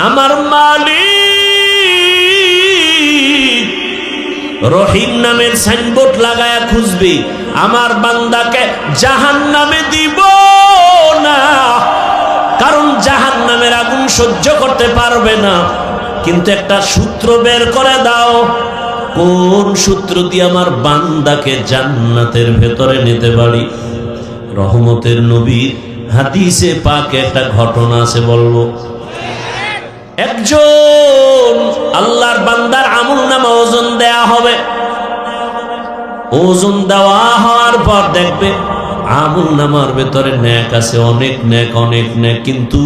আমার মালিক রহিম নামের সাইনবোর্ড লাগায়া খুঁজবে, আমার বান্দাকে জাহান্নামে দিব না, কারণ জাহান্নামের আগুন সহ্য করতে পারবে না। কিন্তু একটা সূত্র বের করে দাও, কোন সূত্র দিয়ে আমার বান্দাকে জান্নাতের ভেতরে নিতে পারি। রহমতের নবীর হাদিসে পাকে একটা ঘটনা আছে, বলবো। একজন আল্লাহর বান্দার আমলনামা ওজন দেয়া হবে। ওজন দেওয়া হওয়ার পর দেখবে আমলনামার ভেতরে নেক আছে, অনেক নেক, অনেক নেক, কিন্তু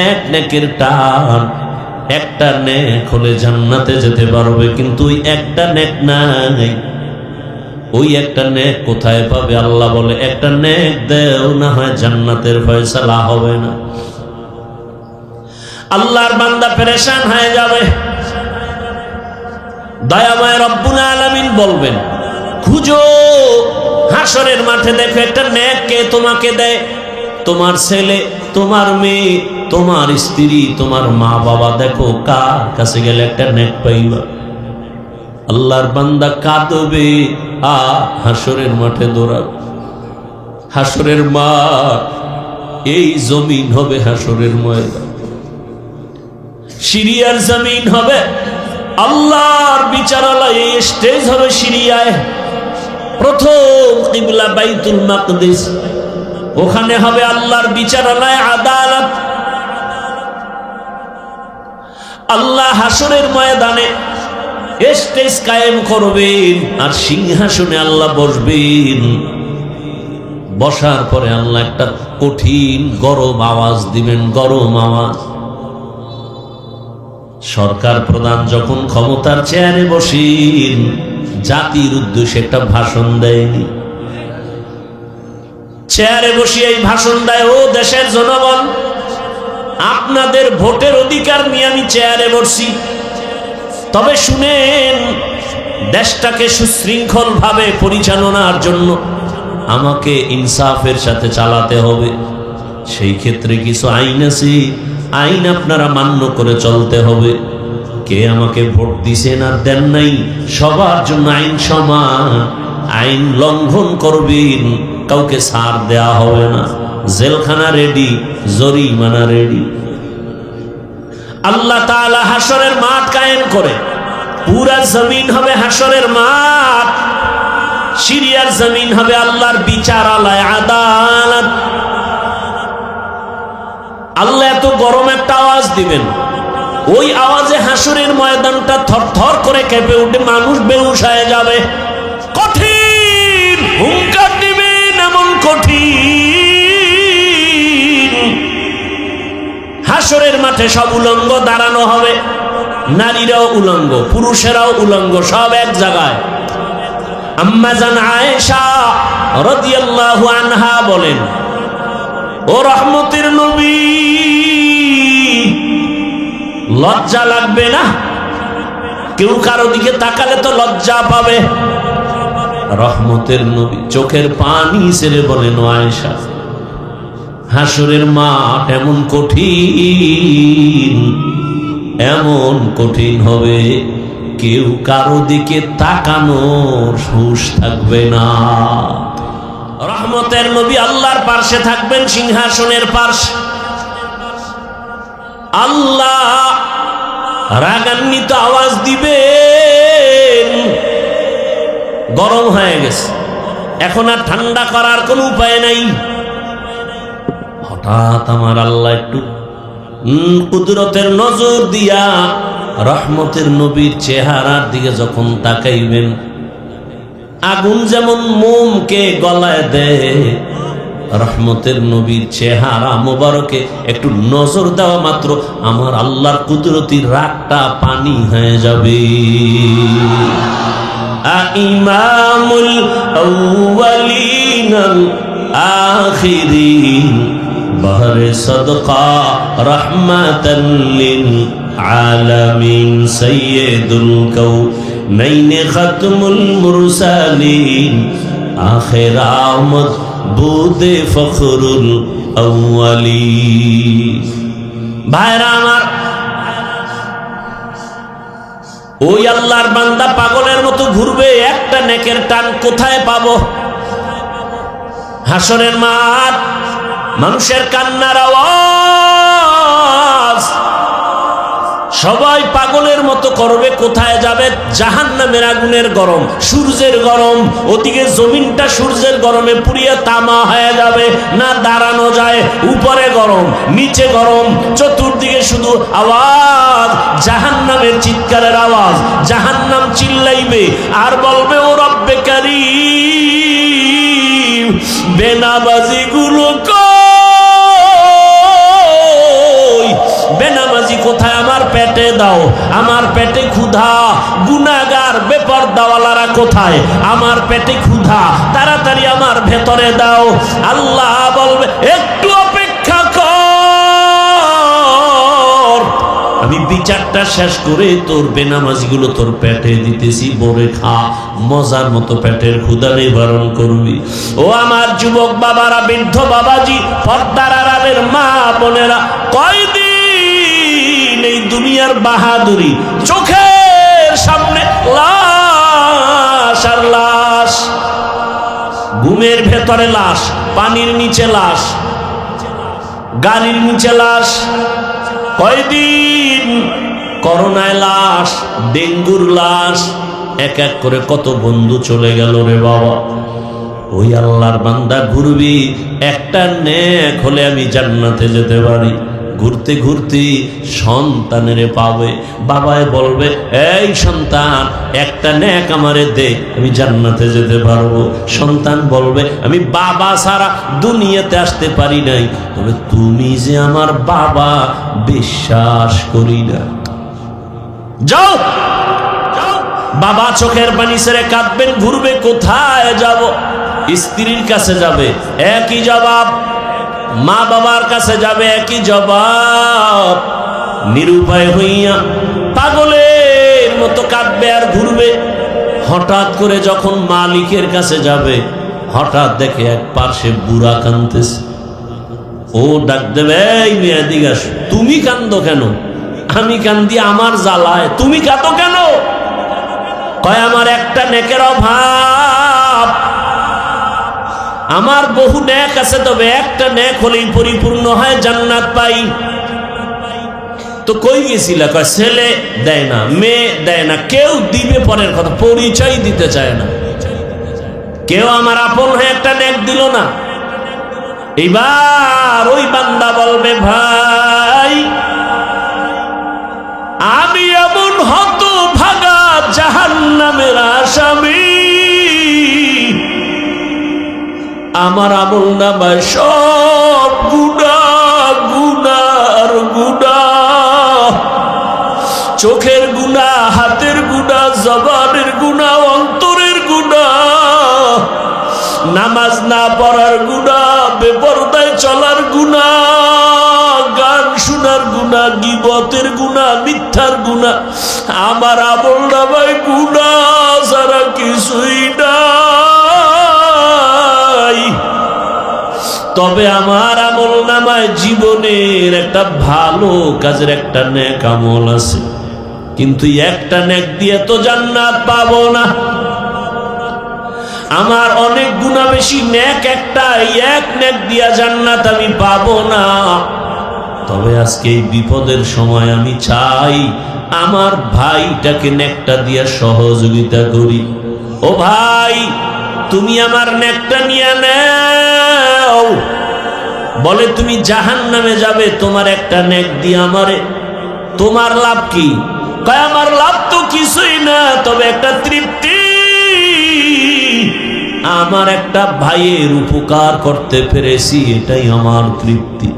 এক নেকের টান, একটা নেক হলে জান্নাতে যেতে পারবে, কিন্তু ওই একটা নেক নাই। ওই একটা নেক কোথায় পাবে? আল্লাহ বলে, একটা নেক দেও, না হয় জান্নাতের ফয়সালা হবে না। আল্লাহর বান্দা পেরেশান হয়ে যাবে। দয়াময় রব্বুল আলামিন বলবেন, খুঁজো, হাসরের মাঠে দেখো একটা নেক কে তোমাকে দেয়। তোমার ছেলে, তোমার মেয়ে, তোমার স্ত্রী, তোমার মা বাবা, দেখো কার কাছে গেলে একটা নেক পাইবা। আল্লাহর বান্দা কাঁদবে, হাসরের মাঠে দৌড়াবে। হাসরের মাঠ এই জমিন হবে হাসরের ময়দান, সিরিয়ার জমিন হবে, আল্লাহর বিচারালয় এই স্টেজ হবে সিরিয়ায়। প্রথম কিবলা বাইতুল মাকদিস, ওখানে হবে আল্লাহর বিচারালয়, আদালত। আল্লাহ হাসরের ময়দানে স্টেজ কায়েম করবেন, আর সিংহাসনে আল্লাহ বসবেন। বসার পরে আল্লাহ একটা কঠিন গরম আওয়াজ দিবেন, গরম আওয়াজ। সরকার প্রধান যখন ক্ষমতার চেয়ারে বসেন, জাতির উদ্দেশ্যে একটা ভাষণ দেয়নি, চেয়ারে বসিয়ে এই ভাষণ দেয়, ও দেশের জনগণ, আপনাদের ভোটের অধিকার নিয়ে আমি চেয়ারে বসছি, তবে শুনেন, দেশটাকে সুশৃঙ্খল ভাবে পরিচালনার জন্য আমাকে ইনসাফের সাথে চালাতে হবে। সেই ক্ষেত্রে কিছু আইন আছে, আইন আপনারা মান্য করে চলতে হবে। কে আমাকে ভোট দিছেন আর দেন নাই, সবার জন্য আইন সমান। আইন লঙ্ঘন করবেন, কাউকে ছাড় দেয়া হবে না, জেলখানা রেডি, জরিমানা রেডি। আল্লাহ তাআলা হাসরের মাঠ কায়েম করে, পুরা জমিন হবে হাসরের মাঠ, সিরিয়ার জমিন হবে আল্লাহর বিচারালয়, আদালত। আল্লাহ এত গরম একটা আওয়াজ দিবেন, ওই আওয়াজে হাসরের ময়দানটা থরথর করে কেঁপে উঠে, মানুষ বেহুশ হয়ে যাবে। কঠিন হুঙ্কার দিবেন, এমন কঠিন। হাসরের মাঠে সব উলঙ্গ দাঁড়ানো হবে, নারীরাও উলঙ্গ, পুরুষেরাও উলঙ্গ, সব এক জায়গায়। আম্মা জান আয়েশা রাদিয়াল্লাহু আনহা বলেন, ও রহমতের নবী, লজ্জা লাগবে না? কেউ কারো দিকে তাকালে তো লজ্জা পাবে। রহমতের নবী চোখের পানি ছেড়ে বলেন, ও আয়েশা, হাসরের মাঠ এমন কঠিন, এমন কঠিন হবে, কেউ কারো দিকে তাকানোর হুঁশ থাকবে না। রহমতের নবী আল্লাহর পার্শ্বে থাকবেন, সিংহাসনের পার্শ্বে। আল্লাহ রাগান্বিত আওয়াজ দিবেন, গরম হয়ে গেছে, এখন আর ঠান্ডা করার কোনো উপায় নাই। হঠাৎ আমার আল্লাহ একটু কুদরতের নজর দিয়া রহমতের নবীর চেহারার দিকে যখন তাকাইবেন, আগুন যেমন মোমকে গলায় দেয়, রহমতের নবীর চেহারা মোবারকে একটু নজর দেওয়া মাত্র আমার আল্লাহর কুদরতির রাগটা পানি হয়ে যাবে। ইমামুল আউয়ালিন আল আখিরিন বহরে সদকা রহমাতাল লিল আলামিন সাইয়্যিদুল কাউনাইন খাতমুল মুরসালিন আখির আমদ বুদে ফখরুল আউয়ালিন। ভাইরা আমার, ওই আল্লাহর বান্দা পাগলের মতো ঘুরবে, একটা নেকের টান কোথায় পাবো? হাসরের মাঠ, মানুষের কান্নার আওয়াজ, সবাই পাগলের মতো করবে। কোথায় যাবে? জাহান্নামের আগুনের গরম, সূর্যের গরম, ওদিকে জমিনটা সূর্যের গরমে পুড়িয়ে তামা হয়ে যাবে, না দাঁড়ানো যায়। উপরে গরম, নিচে গরম, চতুর্দিকে শুধু আওয়াজ, জাহান্নামের চিৎকারের আওয়াজ। জাহান্নাম চিল্লাইবে আর বলবে, ও রব্বে কারীম, বেনামাজি গুলো বেনামাজি কোথায়? আমার পেটে দাও, আমার পেটে ক্ষুধা। গুনাহগার বেপরদাওয়ালারা কোথায়? আমার পেটে ক্ষুধা, তাড়াতাড়ি আমার ভেতরে দাও। আল্লাহ বলবে, একটু অপেক্ষা কর, আমি বিচারটা শেষ করে তোর বেনামাজিগুলো তোর পেটে দিতেছি, বরে খা, মজার মতো পেটের ক্ষুধা নিবারণ করবি। ও আমার যুবক বাবারা, বৃদ্ধ বাবাজি, পর্দার আড়ালের মা বোনেরা, কয়দিন এই দুনিয়ার বাহাদুরি, চোখের সামনে লাশ আর লাশ, ঘুমের ভেতরে লাশ, পানির নিচে লাশ, গাড়ির নিচে লাশ, কয়দিন করোনায় লাশ, ডেঙ্গুর লাশ, এক এক করে কত বন্ধু চলে গেল রে বাবা। ওই আল্লাহর বান্দা ঘুরবি, একটা নেক হলে আমি জান্নাতে যেতে পারি। ঘুরতে ঘুরতে সন্তানের পাবে, বাবায় বলবে, এই সন্তান, একটা নেক আমারে দে, আমি জান্নাতে যেতে পারবো। সন্তান বলবে, আমি বাবা ছাড়া দুনিয়াতে আসতে পারি নাই, তবে তুমি যে আমার বাবা, বিশ্বাস করি না। যাও, বাবা চোখের পানি ছেড়ে কাঁদবেন, ঘুরবে, কোথায় যাব? স্ত্রীর কাছে যাবে, একই জবাব। মা বাবার কাছে যাবে, একই জবাব। নিরুপায় হইয়া পাগলের মতো কাঁদবে আর ঘুরবে। হঠাৎ করে যখন মালিকের কাছে যাবে, হঠাৎ দেখে এক পার্শ্বে বুড়া কাঁদতেছে। ও ডাক দেবে, এই মেয়ে দিকে আসো। তুমি কান্দো কেন? আমি কান্দি আমার জ্বালায়, তুমি কাঁদো কেন? কয়, আমার একটা নেকের অভাব, আমার বহু নেক আছে, তবে একটা নেক হলেই পরিপূর্ণ হয়, জান্নাত পাই। তো কই গেছিল? কয়, ছেলে দেয় না, মেয়ে দেয় না, কেউ দিবে পরের কথা, পরিচয় দিতে চায় না কেউ। আমার আপন হয়ে একটা নেক দিল না। এইবার ওই বান্দা বলবে, ভাই, আমি এমন হতভাগা জাহান্নামের আসামি, আমার আমল নামায় সব গুনাহ, গুনার গুনাহ, চোখের গুনাহ, হাতের গুনাহ, জবানের গুনাহ, অন্তরের গুনাহ, নামাজ না পড়ার গুনাহ, বেপরদায় চলার গুনাহ, গান শোনার গুনাহ, গীবতের গুনাহ, মিথ্যার গুনাহ। আমার আমল নামায় গুনাহ ছাড়া কিছুই নাই। তবে আমার আমল নামায় জীবনের একটা ভালো কাজের একটা নেক আমল আছে, কিন্তু একটা নেক দিয়ে তো জান্নাত পাবো না। আমার অনেক গুনাহ বেশি, নেক একটা, এক নেক দিয়া জান্নাত আমি পাবো না। তবে আজকে এই বিপদের সময় আমি চাই আমার ভাইটাকে নেকটা দিয়া সহযোগিতা করি। ও ভাই, তুমি আমার নেকটা নিয়ে নাও। বলে, তুমি জাহান্নামে যাবে, তোমার একটা নেক দিয়ে আমারে, তোমার লাভ কি? কয়, আমার লাভ তো কিছুই না, তবে একটা তৃপ্তি, আমার একটা ভাইয়ের উপকার করতে পেরেছি, এটাই আমার তৃপ্তি।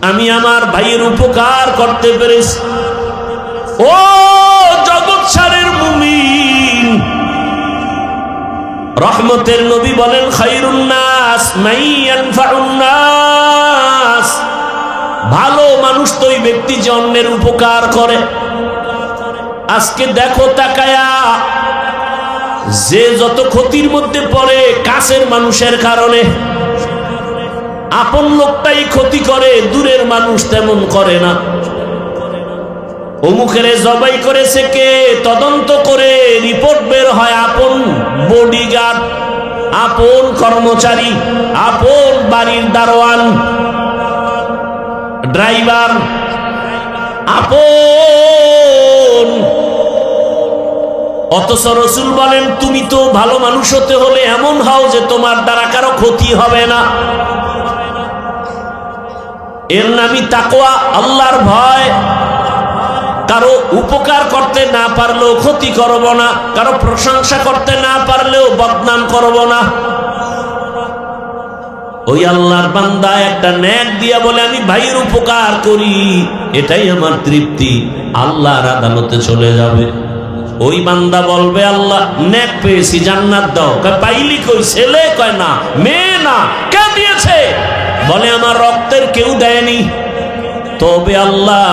আমি আমার ভাইয়ের উপকার করতে পেরেছি। ও জগৎ সারের মুমিন, রহমতের নবী বলেন, খায়রুন নাস মান ইয়ানফাউন নাস, ভালো মানুষ তো ওই ব্যক্তি যে অন্যের উপকার করে। আজকে দেখো তাকায়া, যে যত ক্ষতির মধ্যে পড়ে কাছের মানুষের কারণে, আপন লোকটাই ক্ষতি করে, দূরের মানুষ তেমন করে না। অমুকের জবাই করেছে কে, তদন্ত করে রিপোর্ট বের হয় আপন বডিগার্ড, আপন কর্মচারী, আপন বাড়ির দারোয়ান, ড্রাইভার, আপন। অথচ রাসূল বলেন তুমি তো ভালো মানুষ হতে হলে এমন হও যে তোমার দ্বারা কারো ক্ষতি হবে না। এর নামই তাকওয়া, আল্লাহর ভয়। কারো উপকার করতে না পারলেও ক্ষতি করব না, কারো প্রশংসা করতে না পারলেও বদনাম করব না। ওই আল্লাহর বান্দা একটা নেক দিয়া বলে আমি ভাইয়ের উপকার করি, এটাই আমার তৃপ্তি, আল্লাহর আদালতে চলে যাবে। ওই বান্দা বলবে আল্লাহ নেক পেয়েছি, জান্নাত দাও। কয় পাইলি কই? ছেলে? কয় না। মেয়ে? না। কে দিয়েছে? বলে আমার রক্তের কেউ দেয়নি। তবে আল্লাহ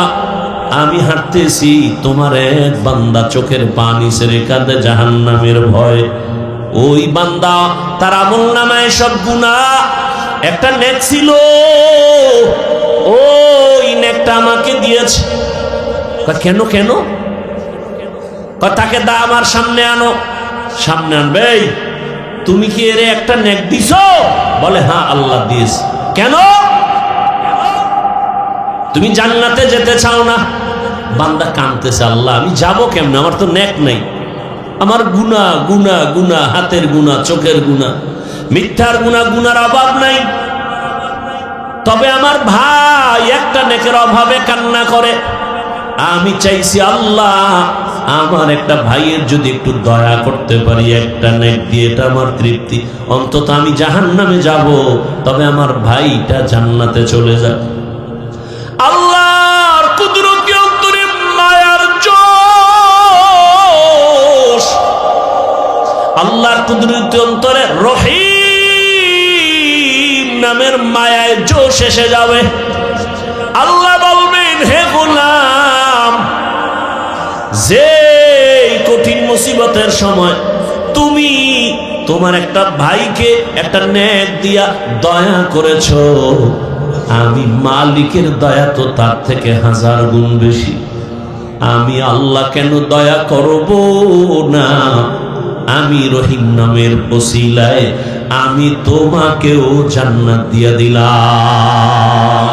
আমি হাঁটতেছি, তোমার এক বান্দা চোখের পানি ছেড়ে কাঁদে জাহান্নামের ভয়। ওই বান্দা তার আমলনামায় সব গুনাহ, একটা নেক ছিল, ওই নেকটা আমাকে দিয়েছে। কেন? কেন? তাকে দা আমার সামনে আনো। সামনে আনবে। তুমি কি এর একটা নেক দিছো? বলে হ্যাঁ আল্লাহ দিয়েছে। কেন? তুমি জান্নাতে যেতে চাও না? বান্দা কাঁদতেছে, আল্লাহ আমি যাব কেমনে, আমার তো নেক নাই, আমার গুনাহ গুনাহ গুনাহ, হাতের গুনাহ, চোখের গুনাহ, মিথ্যার গুনাহ, গুনার অভাব নাই। তবে আমার ভাই একটা নেকের অভাবে কান্না করে। আমি চাইছি আল্লাহ আমার একটা ভাইয়ের যদি একটু দয়া করতে পারি একটা নেক দিয়ে, এটা আমার তৃপ্তি। অন্তত আমি জাহান্নামে যাব, তবে আমার ভাইটা জান্নাতে চলে যাক। আল্লাহর কুদরতি অন্তরে মায়ার জোশ, আল্লাহর কুদরতি অন্তরে রহিম নামের মায়ায় জোশ এসে যাবে। আল্লাহ বলবেন হে গোলাম, যে কঠিন মুসিবতের সময় তুমি তোমার একটা ভাইকে একটা নেক দিয়া দয়া করেছো, আমি মালিকের দয়া তো তার থেকে 1000 গুণ বেশি। আমি আল্লাহ কেন দয়া করব না? আমি রহিম নামের ওসিলায় আমি তোমাকেও জান্নাত দিয়া দিলাম।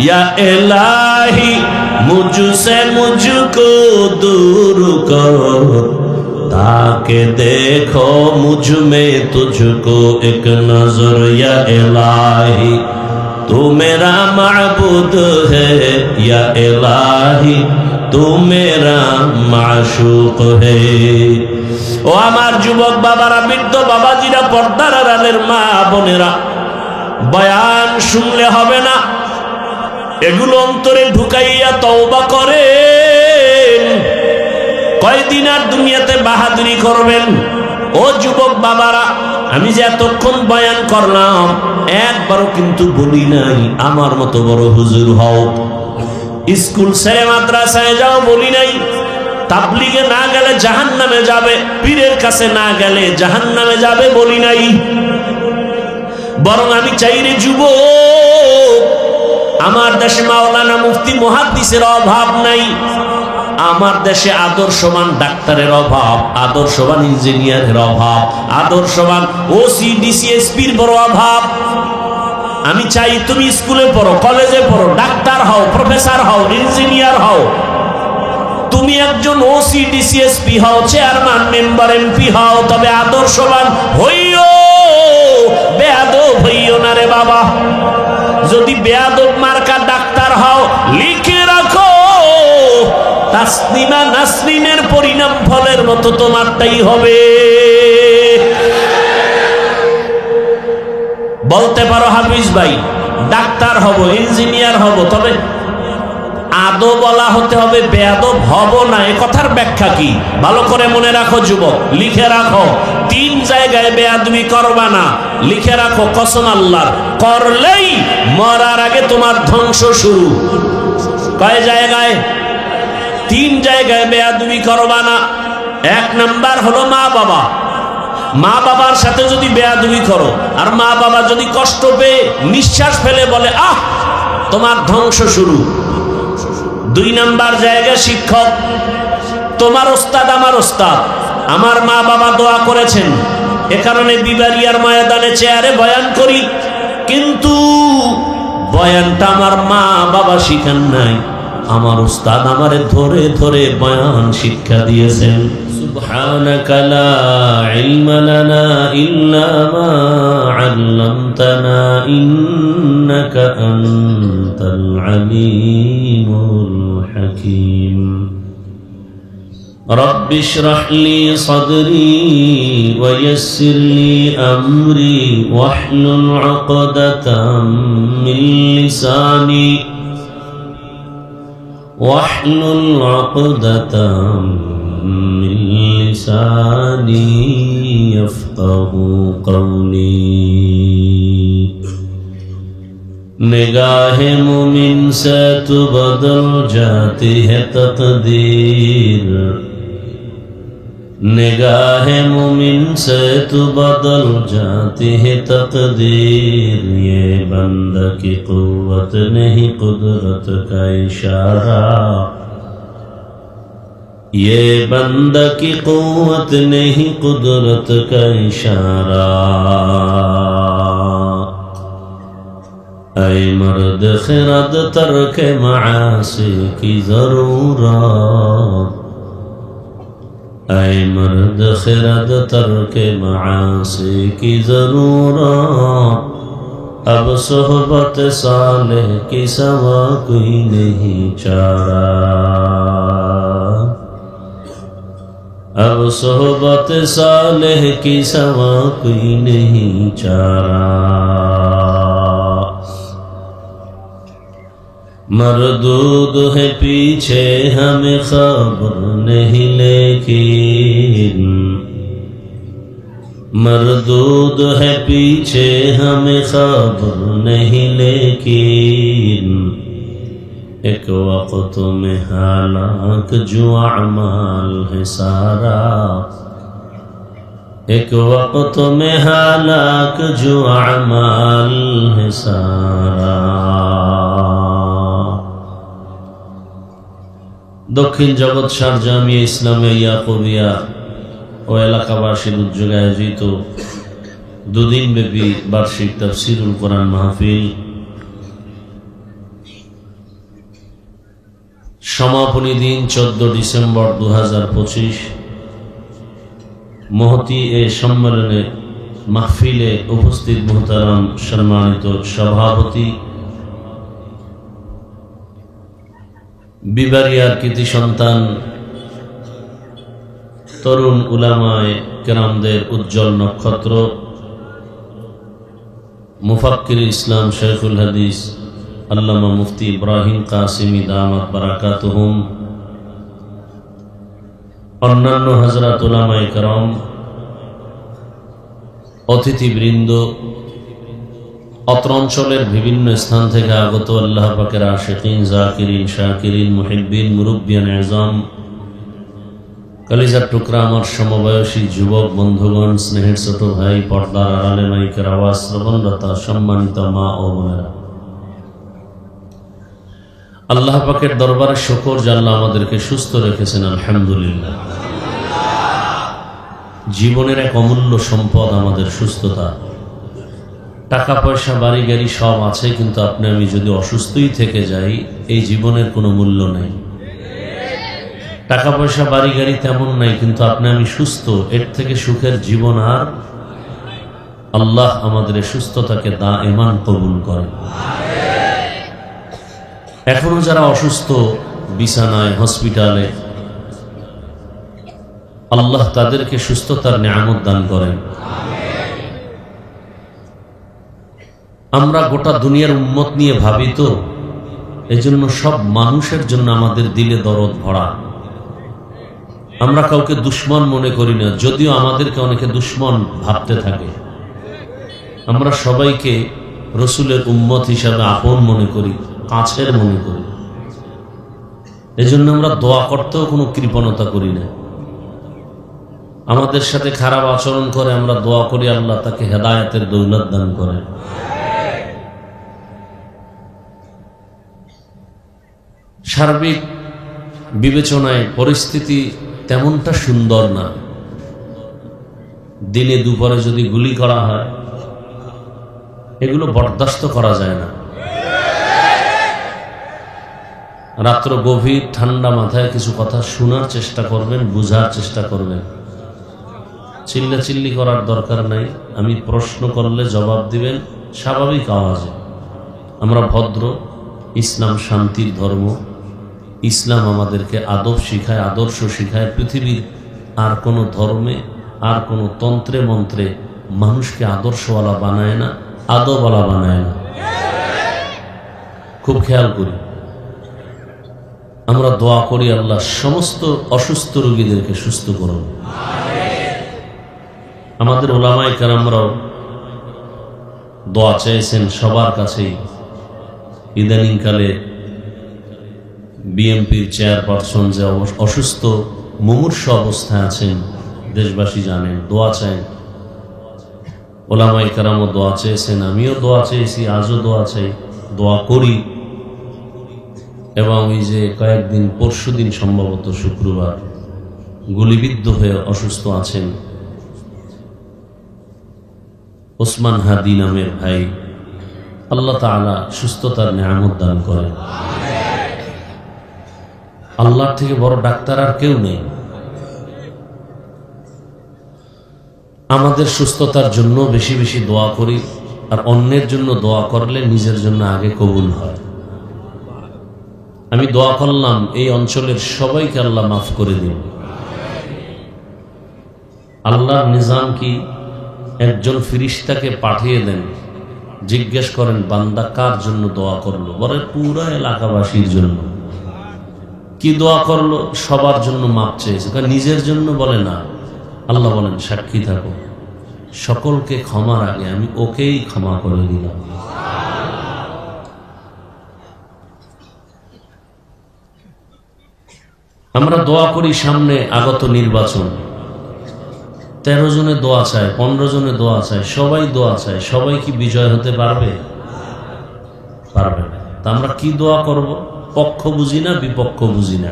या इलाही मुझसे मुझको दूर करो, ताकि देखो मुझ में तुझको एक नजर। या इलाही तू मेरा माबूद है, या इलाही तू मेरा माशूक है। ও আমার যুবক বাবারা, বৃদ্ধ বাবাজিরা, পর্দার আড়ালের মা বোনেরা, বয়ান শুনলে হবে না, এগুলো অন্তরে ঢুকাইয়া তওবা করেন। কয়দিন আর দুনিয়াতে বাহাদুরি করবেন? ও যুবক বাবারা, আমি যে এতক্ষণ বয়ান করলাম একবারও কিন্তু বলি নাই আমার মতো বড় হুজুর হও, স্কুল ছেড়ে মাদ্রাসায় যাও বলি নাই, তাবলিগে না গেলে জাহান্নামে যাবে, পীরের কাছে না গেলে জাহান্নামে যাবে বলি নাই। বরং আমি চাই রে যুবক, আমার দেশে মাওলানা মুফতি মুহাদ্দিসের অভাব নাই, আমার দেশে আদর্শবান ডাক্তারের অভাব, আদর্শবান ইঞ্জিনিয়ারের অভাব, আদর্শবান ওসি ডিসিএসপির বড় অভাব। আমি চাই তুমি স্কুলে পড়ো, কলেজে পড়ো, ডাক্তার হও, প্রফেসর হও, ইঞ্জিনিয়ার হও, তুমি একজন ওসি ডিসিএসপি হও, চেয়ারম্যান মেম্বার এমপি হও, তবে আদর্শবান হইও, বেয়াদব হইও না রে বাবা। যদি বেয়াদব মার্কা ডাক্তার হও, লিখে রাখো তাসলিমা নাসরিনের পরিণাম ফলের মতো তোমারটাই হবে। বলতে পারো হাফিজ ভাই ডাক্তার হব, ইঞ্জিনিয়ার হব, তবে আদব বলা হতে হবে, বেয়াদব হব না। এ কথার ব্যাখ্যা কি? ভালো করে মনে রাখো যুবক, লিখে রাখো, 3 জায়গায় বেয়াদবি করবা না। লিখে রাখো, কসম আল্লাহর, করলেই মরার আগে তোমার ধ্বংস শুরু। কয় জায়গায়? 3 জায়গায় বেয়াদবি করবা না। 1 নাম্বার হলো মা বাবা। মা বাবার সাথে যদি বেয়াদবি করো, আর মা বাবা যদি কষ্ট পেয়ে নিঃশ্বাস ফেলে বলে আহ, তোমার ধ্বংস শুরু। দুই নাম্বার জায়গা শিক্ষক। তোমার ওস্তাদ আমার ওস্তাদ, আমার মা বাবা দোয়া করেছেন, এ কারণে বিবারিয়ার ময়দানে চেয়ারে বয়ান করি, কিন্তু বয়ানটা আমার মা বাবা শিখান নাই, আমার উস্তাদ আমারে ধরে ধরে বয়ান শিক্ষা দিয়েছেন। সুবহানাকা লা ইলমা লানা ইল্লা মা আল্লামতানা ইন্নাকা আনতাল আলিমুল হাকীম। رب اشرح لي صدري ويسر لي أمري واحلل عقدة من لساني يفقه قولي। निगाह मुमिन से तो बदल जाती है तकदीर, निगाह मुमिन से तो बदल जाती है तकदीर। ये बंदा की कुव्वत नहीं कुदरत का इशारा, ये बंदा की कुव्वत नहीं कुदरत का इशारा। ऐ मर्द खिरद तर्क मासी की जरूरत, ऐ मर्द खिरद तर्क मासी की जरूरत। अब सोहबत साले की सवा कोई नहीं चारा, अब सोहबत साले की सवा कोई नहीं चारा। मरदूद है पीछे हमें खबर नहीं, लेकिन मरदूद है पीछे हमें खबर नहीं, लेकिन एक वक्त में हालाक जो अमाल है सारा, एक वक्त में हालाक जो अमाल है सारा। দক্ষিণ জগৎ সার জামিয়া ইসলামিয়া ইয়াকুবিয়া ও এলাকাবাসীর উদ্যোগে আয়োজিত দুদিনব্যাপী বার্ষিক তাফসীরুল কোরআন মাহফিল সমাপনী দিন 14 ডিসেম্বর 2025। মহতি এ সম্মেলনে মাহফিলে উপস্থিত মুহতারাম সম্মানিত সভাপতি, বিবারিয়ার কৃতি সন্তান, তরুণ উলামায়ে কেরামদের উজ্জ্বল নক্ষত্র, মুফাক্কির ইসলাম শেখুল হাদিস আল্লামা মুফতি ইব্রাহিম কাসিমি দামাত বারাকাতুহুম, অন্যান্য হযরত উলামায়ে কেরাম, অতিথিবৃন্দ, অত্র অঞ্চলের বিভিন্ন স্থান থেকে আগত আল্লাহ পাকের আশিকিন, জাকিরিন, শাকিরিন, মুহিব্বিন, মুরব্বিয়ান আযম, কলিজার টুকরা আমার সমবয়সী যুবক বন্ধুগণ, স্নেহের ছোট ভাই, পর্দার আড়ালে মাইকের আওয়াজ শ্রবণরতা সম্মানিত মা ও বোনেরা, আল্লাহ পাকের দরবারে শুকর যে আল্লাহ আমাদেরকে সুস্থ রেখেছেন, আলহামদুলিল্লাহ। জীবনের এক অমূল্য সম্পদ আমাদের সুস্থতা। টাকা পয়সা বাড়ি গাড়ি সব আছে, কিন্তু আপনি আমি যদি অসুস্থই থেকে যাই, এই জীবনের কোনো মূল্য নেই। টাকা পয়সা বাড়ি গাড়ি তেমন নাই, কিন্তু আপনি আমি সুস্থ, এর থেকে সুখের জীবন আর আল্লাহ আমাদের সুস্থতাকে দাইমান কবুল করেন। এখনো যারা অসুস্থ বিছানায়, হসপিটালে, আল্লাহ তাদেরকে সুস্থতার নিয়ামত দান করেন। আমরা গোটা দুনিয়ার উম্মত নিয়ে ভাবি, তো এজন্য সব মানুষের জন্য আমাদের দিলে দরদ ভরা। আমরা কাউকে দুশ্মন মনে করি না, যদিও আমাদেরকে অনেকে দুশ্মন ভাবতে থাকে। আমরা সবাইকে রসুলের উম্মত হিসাবে আপন মনে করি, কাছের মনে করি। এজন্য আমরা দোয়া করতেও কোনো কৃপণতা করি না। আমাদের সাথে খারাপ আচরণ করে আমরা দোয়া করি, আল্লাহ তাকে হেদায়েতের দৌলত দান করেন। সার্বিক বিবেচনায় পরিস্থিতি তেমনটা সুন্দর না। দিনে দুপুরে যদি গুলি করা হয়, এগুলো বরদাস্ত করা যায় না। রাত্র গভীর ঠান্ডা মাথায় কিছু কথা শোনার চেষ্টা করবেন, বুঝার চেষ্টা করবেন। চিল্লাচিল্লি করার দরকার নাই। আমি প্রশ্ন করলে জবাব দিবেন স্বাভাবিক আওয়াজে। আমরা ভদ্র, ইসলাম শান্তির ধর্ম। ইসলাম আমাদেরকে আদব শিখায়, আদর্শ শিখায়। পৃথিবীর আর কোনো ধর্মে, আর কোনো তন্ত্রে মন্ত্রে মানুষকে আদর্শওয়ালা বানায় না, আদবওয়ালা বানায় না। খুব খেয়াল করি। আমরা দোয়া করি আল্লাহ সমস্ত অসুস্থ রোগীদেরকে সুস্থ করুন। আমাদের ওলামায়ে কেরামরাও দোয়া চেয়েছেন সবার কাছেই। ইদানিংকালে বিএনপির চেয়ারপারসন যে অসুস্থ মুমূর্ষু অবস্থায় আছেন, দেশবাসী জানেন, দোয়া চান। ওলামায়ে কেরামও দোয়া চেয়েছেন, আমিও দোয়া চেয়েছি, আজও দোয়া চাই, দোয়া করি। এবং ওই যে কয়েকদিন, পরশুদিন সম্ভবত শুক্রবার, গুলিবিদ্ধ হয়ে অসুস্থ আছেন ওসমান হাদি নামের ভাই, আল্লাহ তাআলা সুস্থতার নেয়ামত দান করেন। আল্লাহর থেকে বড় ডাক্তার আর কেউ নেই। আমাদের সুস্থতার জন্য বেশি বেশি দোয়া করি, আর অন্যের জন্য দোয়া করলে নিজের জন্য আগে কবুল হয়। আমি দোয়া করলাম এই অঞ্চলের সবাইকে আল্লাহ মাফ করে দিন। আল্লাহর নিজাম কি, একজন ফিরিস্তাকে পাঠিয়ে দেন, জিজ্ঞেস করেন বান্দা কার জন্য দোয়া করলো, বলে পুরা এলাকাবাসীর জন্য। কি দোয়া করলো? সবার জন্য মাপ চেয়েছে। নিজের জন্য বলে না। আল্লাহ বলেন সাক্ষী থাকো, সকলকে ক্ষমার আগে আমি ওকেই ক্ষমা করে দিলাম। আমরা দোয়া করি সামনে আগত নির্বাচন। 13 জনে দোয়া চায়, 15 জনে দোয়া চায়, সবাই দোয়া চায়। সবাই কি বিজয় হতে পারবে? পারবে না। তা আমরা কি দোয়া করব? পক্ষ বুঝি না, বিপক্ষ বুঝি না।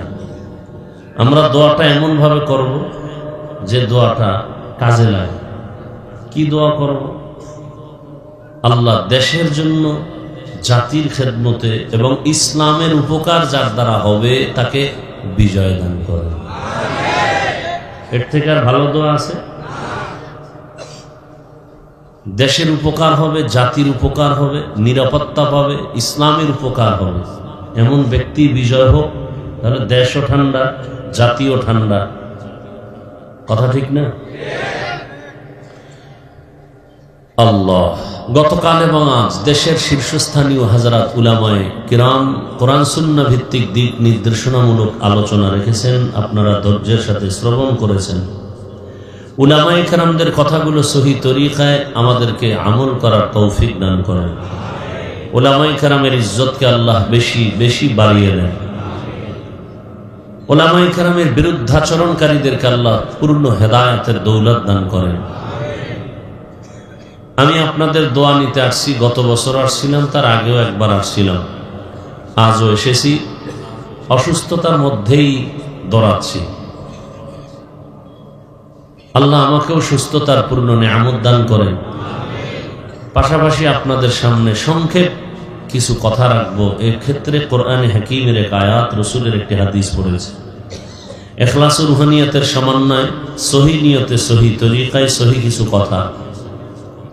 আমরা দোয়াটা এমন ভাবে করব যে দোয়াটা কাজে লাগে। কি দোয়া করব? আল্লাহ দেশের জন্য, জাতির খেদমতে এবং ইসলামের উপকার যার দ্বারা হবে তাকে বিজয় দান করে। এর থেকে আর ভালো দোয়া আছে? দেশের উপকার হবে, জাতির উপকার হবে, নিরাপত্তা পাবে, ইসলামের উপকার হবে, এমন ব্যক্তি বিজয় হোক। তাহলে দেশও ঠান্ডা, জাতিও ঠান্ডা। কথা ঠিক না? আল্লাহ, গতকাল এবং আজ দেশের শীর্ষস্থানীয় হাজরাত উলামায়ে কিরাম কোরআন সুন্নাহ ভিত্তিক দিক নির্দেশনামূলক আলোচনা রেখেছেন। আপনারা ধৈর্যের সাথে শ্রবণ করেছেন। উলামায়ে কেরামদের কথাগুলো সহি তরিকায় আমাদেরকে আমল করার তৌফিক দান করেন। উলামায়ে কেরামের ইজ্জতকে আল্লাহ বেশি বেশি বাড়িয়ে দেন। উলামায়ে কেরামের বিরুদ্ধাচরণকারীদেরকে আল্লাহ পূর্ণ হেদায়েতের দৌলত দান করেন। আমি আপনাদের দোয়া নিতে আসছি। গত বছর আসছিলাম, তার আগেও একবার আসছিলাম, আজও এসেছি। অসুস্থতার মধ্যেই দৌড়াচ্ছি। আল্লাহ আমাকেও সুস্থতার পূর্ণ নেয়ামত দান করেন। পাশাপাশি আপনাদের সামনে সংক্ষেপ কিছু কথা রাখবো। এর ক্ষেত্রে কোরআনে হাকিমের এক আয়াত, রসুলের একটি হাদিস পড়েছে। ইখলাস ও রুহানিয়াতের সমন্বয়, সহি নিয়তে, সহি তরিকায়, সহি কিছু কথা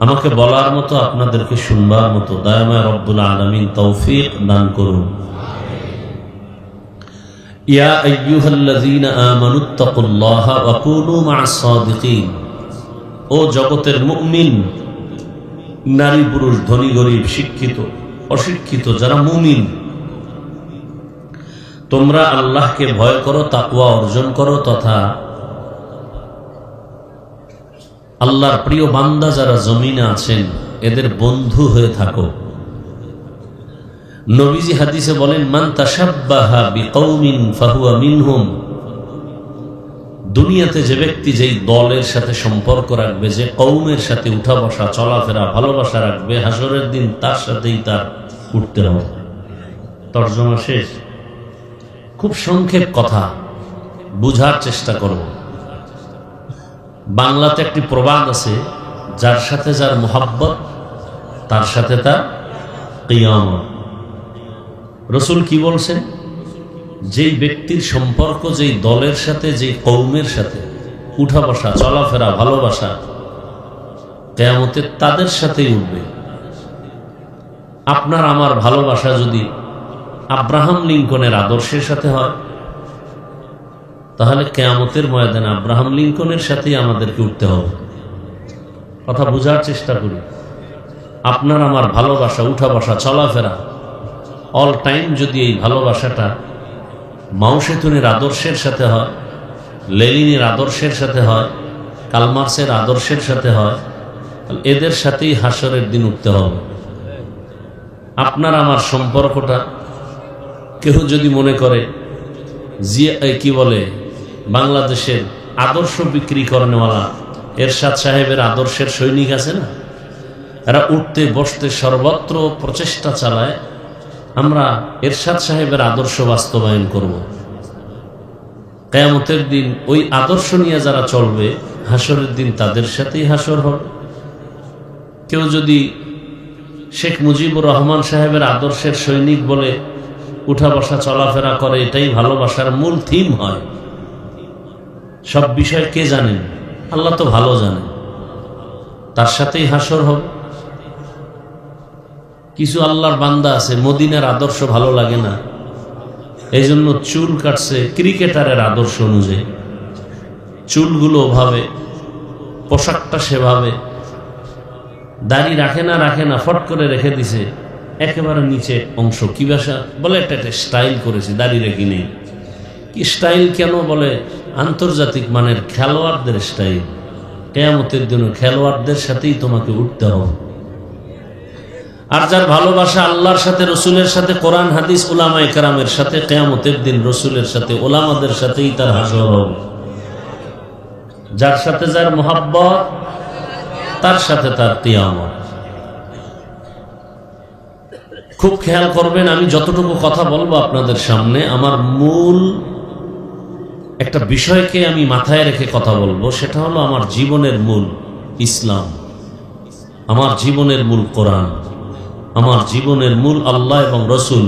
আমাকে বলার মতো, আপনাদেরকে শুনবার মতো দয়াময় রব্বুল আলামিন তৌফিক দান করুন। ইয়া আইয়ুহাল্লাযীনা আমানুত্তাকুল্লাহা ওয়া কুনু মা'আস সাদিকিন। ও জগতের মুমিন, নারী পুরুষ, ধনী গরীব, শিক্ষিত অশিক্ষিত, যারা মুমিন, তোমরা আল্লাহকে ভয় করো, তাকওয়া অর্জন করো, তথা আল্লাহর প্রিয় বান্দা যারা জমিনে আছেন এদের বন্ধু হয়ে থাকো। নবীজি হাদিসে বলেন, মান তাশাব্বাহা বিকওমিন ফাহুয়া মিনহুম। দুনিয়াতে যে ব্যক্তি যেই দলের সাথে সম্পর্ক রাখবে, যে কওমের সাথে উঠা বসা, চলাফেরা, ভালোবাসা রাখবে, হাসরের দিন তার সাথেই তার উঠতে হবে। তর্জমা শেষ। খুব সংক্ষেপ কথা, বুঝার চেষ্টা করব। বাংলাতে একটি প্রবাদ আছে, যার সাথে যার মোহাব্বত তার সাথে তার কিয়ামত। রসুল কি বলছেন? যেই ব্যক্তির সম্পর্ক যেই দলের সাথে, যেই কওমের সাথে উঠা বসা, চলাফেরা, ভালোবাসা, কিয়ামতে তাদের সাথেই উঠবে। আপনার আমার ভালোবাসা যদি আব্রাহাম লিঙ্কনের আদর্শের সাথে হয়, তাহলে কিয়ামতের ময়দানে আব্রাহাম লিঙ্কনের সাথেই আমাদেরকে উঠতে হবে। কথা বোঝার চেষ্টা করি। আপনার আমার ভালোবাসা, উঠা বসা, চলাফেরা, অল টাইম যদি এই ভালোবাসাটা মাও সেতুনের আদর্শের সাথে হয়, লেনিনের আদর্শের সাথে হয়, কালমার্সের আদর্শের সাথে হয়, এদের সাথেই হাসরের দিন উঠতে হবে। আপনার আমার সম্পর্কটা কেউ যদি মনে করে কি বলে বাংলাদেশের আদর্শ বিক্রি করেনওয়ালা এরশাদ সাহেবের আদর্শের সৈনিক আছে না, এরা উঠতে বসতে সর্বত্র প্রচেষ্টা চালায়, আমরা এরশাদ সাহেবের আদর্শ বাস্তবায়ন করব। কিয়ামতের দিন ওই আদর্শ নিয়ে যারা চলবে, হাসরের দিন তাদের সাথেই হাসর হবে। কেউ যদি শেখ মুজিবুর রহমান সাহেবের আদর্শের সৈনিক বলে উঠা বসা চলাফেরা করে, এটাই ভালোবাসার মূল থিম হয়, সব বিষয় কে জানেন? আল্লাহ তো ভালো জানেন, তার সাথেই হাসর হবে। কিছু আল্লাহর বান্দা আছে মদিনার আদর্শ ভালো লাগে না, এই জন্য চুল কাটছে ক্রিকেটারের আদর্শ অনুযায়ী, চুলগুলো ওভাবে, পোশাকটা সেভাবে, দাড়ি রাখে না ফট করে রেখে দিছে একেবারে নিচে অংশ। কি ভাষা বলে? একটা স্টাইল করেছে, দাড়ি রেখে নেই। কি স্টাইল কেন? বলে আন্তর্জাতিক মানের খেলোয়াড়দের স্টাইল। কিয়ামতের দিন খেলোয়াড়দের সাথেই তোমাকে উঠতে হবে। আর যার ভালোবাসা আল্লাহর সাথে, রসুলের সাথে, কোরআন হাদিস, উলামায়ে কেরামের সাথে, কিয়ামতের দিন রসুলের সাথে, ওলামাদের সাথেই তার হাসর হবে। যার সাথে যার মোহাব্বত তার সাথে তার কিয়ামত। খুব খেয়াল করবেন, আমি যতটুকু কথা বলবো আপনাদের সামনে, আমার মূল একটা বিষয়কে আমি মাথায় রেখে কথা বলবো। সেটা হলো আমার জীবনের মূল ইসলাম, আমার জীবনের মূল কোরআন, আমার জীবনের মূল আল্লাহ এবং রসুল।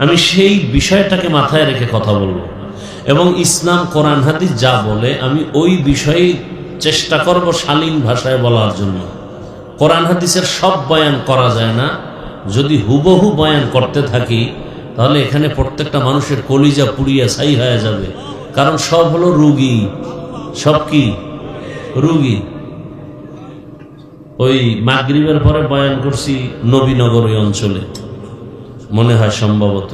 আমি সেই বিষয়টাকে মাথায় রেখে কথা বলবো, এবং ইসলাম কোরআন হাদিস যা বলে আমি ওই বিষয়ে চেষ্টা করব শালীন ভাষায় বলার জন্য। কোরআন হাদিসের সব বয়ান করা যায় না, যদি হুবহু বয়ান করতে থাকি তাহলে এখানে প্রত্যেকটা মানুষের কলিজা পুড়িয়া ছাই হয়ে যাবে, কারণ সব হলো রুগী, সব কি রুগী। ওই মাগরিবের পরে বয়ান করছি নবীনগর ওই অঞ্চলে, মনে হয় সম্ভবত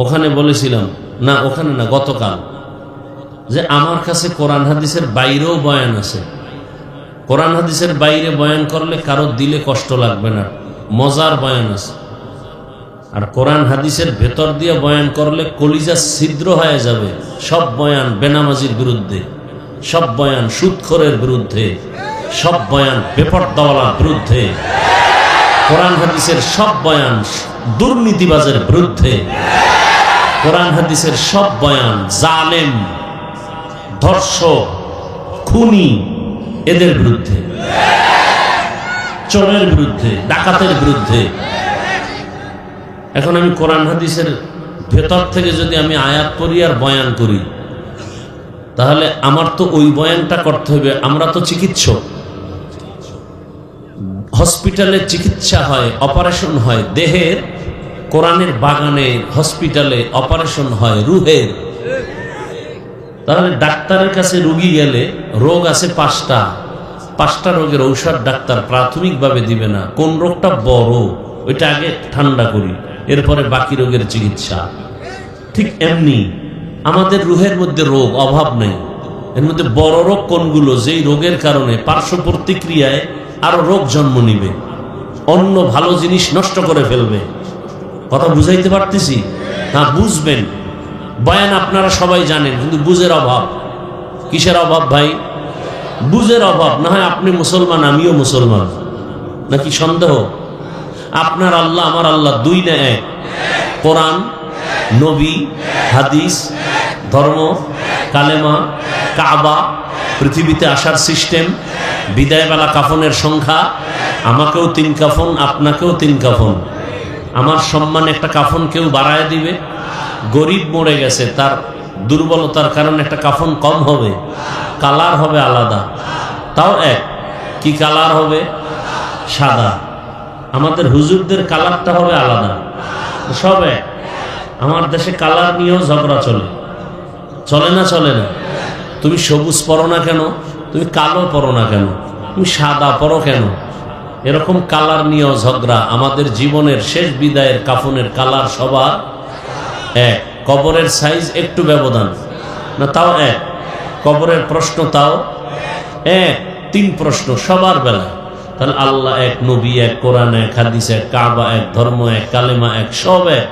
ওখানে বলেছিলাম, না ওখানে না, গতকাল, যে আমার কাছে কোরআন হাদিসের বাইরেও বয়ান আছে। কোরআন হাদিসের বাইরে বয়ান করলে কারো দিলে কষ্ট লাগবে না, মজার বয়ান আছে। আর কোরআন হাদিসের ভেতর দিয়ে বয়ান করলে কলিজা ছিদ্র হয়ে যাবে। সব বয়ান বেনামাজির বিরুদ্ধে, সব বয়ান সুদখোরের বিরুদ্ধে, সব বয়ান বেপরদাওয়ালার বিরুদ্ধে, কোরআন হাদিসের সব বয়ান দুর্নীতিবাজের বিরুদ্ধে, কোরআন হাদিসের সব বয়ান জালেম, ধর্ষক, খুনি এদের বিরুদ্ধে, চোরের বিরুদ্ধে, ডাকাতের বিরুদ্ধে। এখন আমি কোরআন হাদিসের ভেতর থেকে যদি আমি আয়াত পড়ি আর বয়ান করি, তাহলে আমার তো ওই বয়ানটা করতে হবে। আমরা তো চিকিৎসক, হসপিটালে চিকিৎসা হয়, অপারেশন হয় দেহের, কোরআনের বাগানে হসপিটালে অপারেশন হয় রুহের। তাহলে ডাক্তারের কাছে রুগী গেলে রোগ আছে পাঁচটা রোগের ঔষধ ডাক্তার প্রাথমিকভাবে দিবে না। কোন রোগটা বড় ওইটা আগে ঠান্ডা করি, এরপরে বাকি রোগের চিকিৎসা। ঠিক এমনি আমাদের রুহের মধ্যে রোগ অভাব নেই, এর মধ্যে বড় রোগ কোনগুলো, যেই রোগের কারণে পার্শ্ব প্রতিক্রিয়ায় আরো রোগ জন্ম নিবে, অন্য ভালো জিনিস নষ্ট করে ফেলবে। কথা বুঝাইতে পারতেছি? হ্যাঁ, বুঝবেন। বয়ান আপনারা সবাই জানেন, কিন্তু বুঝের অভাব। কিসের অভাব ভাই? বুঝের অভাব। না হয় আপনি মুসলমান, আমিও মুসলমান, নাকি সন্দেহ? আপনার আল্লাহ আমার আল্লাহ দুই না এক? কোরআন নবী, হাদিস, ধর্ম, কালেমা, কাবা, পৃথিবীতে আসার সিস্টেম, বিদায়বেলা কাফনের সংখ্যা, আমাকেও 3 কাফন, আপনাকেও 3 কাফন। আমার সম্মান একটা কাফন কেউ বাড়ায় দিবে? গরিব মরে গেছে, তার দুর্বলতার কারণে একটা কাফন কম হবে, কালার হবে আলাদা, তাও এক। কি কালার হবে? সাদা। আমাদের হুজুরদের কালারটা হবে আলাদা, সব এক। আমার দেশে কালার নিয়েও ঝগড়া চলে, চলে না? চলে না। তুমি সবুজ পরো না কেন? তুমি কালো পরো না কেন? তুমি সাদা পরো কেন? এরকম কালার নিয়েও ঝগড়া। আমাদের জীবনের শেষ বিদায়ের কাফনের কালার সবার এক। কবরের সাইজ একটু ব্যবধান না, তাও এক। কবরের প্রশ্ন তাও এক। 3 প্রশ্ন সবার বেলা। তাহলে আল্লাহ এক, নবী এক, কোরআন এক, হাদিস এক, কাবা এক, ধর্ম এক, কালেমা এক, সব এক।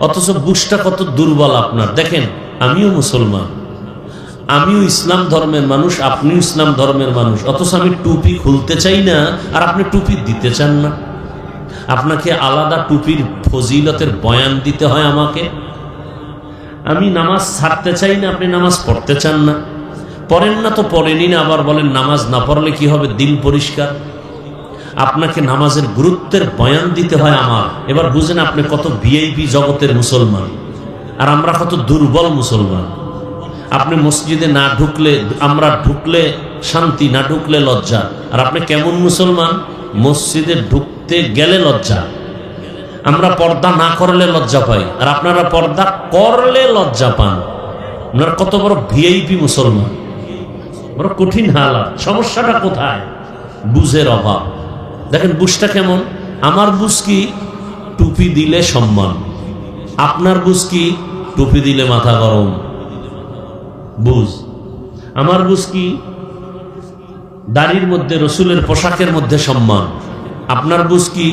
অথচ বুঝটা কত দুর্বল আপনার। দেখেন, আমিও মুসলমান, আমিও ইসলাম ধর্মের মানুষ, আপনিও ইসলাম ধর্মের মানুষ, অথচ আমি টুপি খুলতে চাই না আর আপনি টুপি দিতে চান না। আপনাকে আলাদা টুপির ফজিলতের বয়ান দিতে হয় আমাকে। আমি নামাজ ছাড়তে চাই না, আপনি নামাজ পড়তে চান না। পড়েন না তো পড়েনি না, আবার বলেন নামাজ না পড়লে কি হবে? দিন পরিষ্কার। আপনাকে নামাজের গুরুত্বের বয়ান দিতে হয় আমার। এবার বুঝেন আপনি কত ভিআইপি জগতের মুসলমান আর আমরা কত দুর্বল মুসলমান। আপনি মসজিদে না ঢুকলে, আমরা ঢুকলে শান্তি, না ঢুকলে লজ্জা। আর আপনি কেমন মুসলমান? মসজিদে ঢুকতে গেলে লজ্জা। আমরা পর্দা না করলে লজ্জা পাই, আর আপনারা পর্দা করলে লজ্জা পান। আপনারা কত বড় ভিআইপি মুসলমান, বড় কঠিন হালাত। সমস্যাটা কোথায়? বুঝের অভাব। দেখেন বুঝটা কেমন। আমার বুঝ কি? টুপি দিলে সম্মান। আপনার বুঝ কি? টুপি দিলে মাথা গরম। বুঝ আমার বুঝ কি? দাড়ির মধ্যে, রসুলের পোশাকের মধ্যে সম্মান। আপনার বুঝ কি?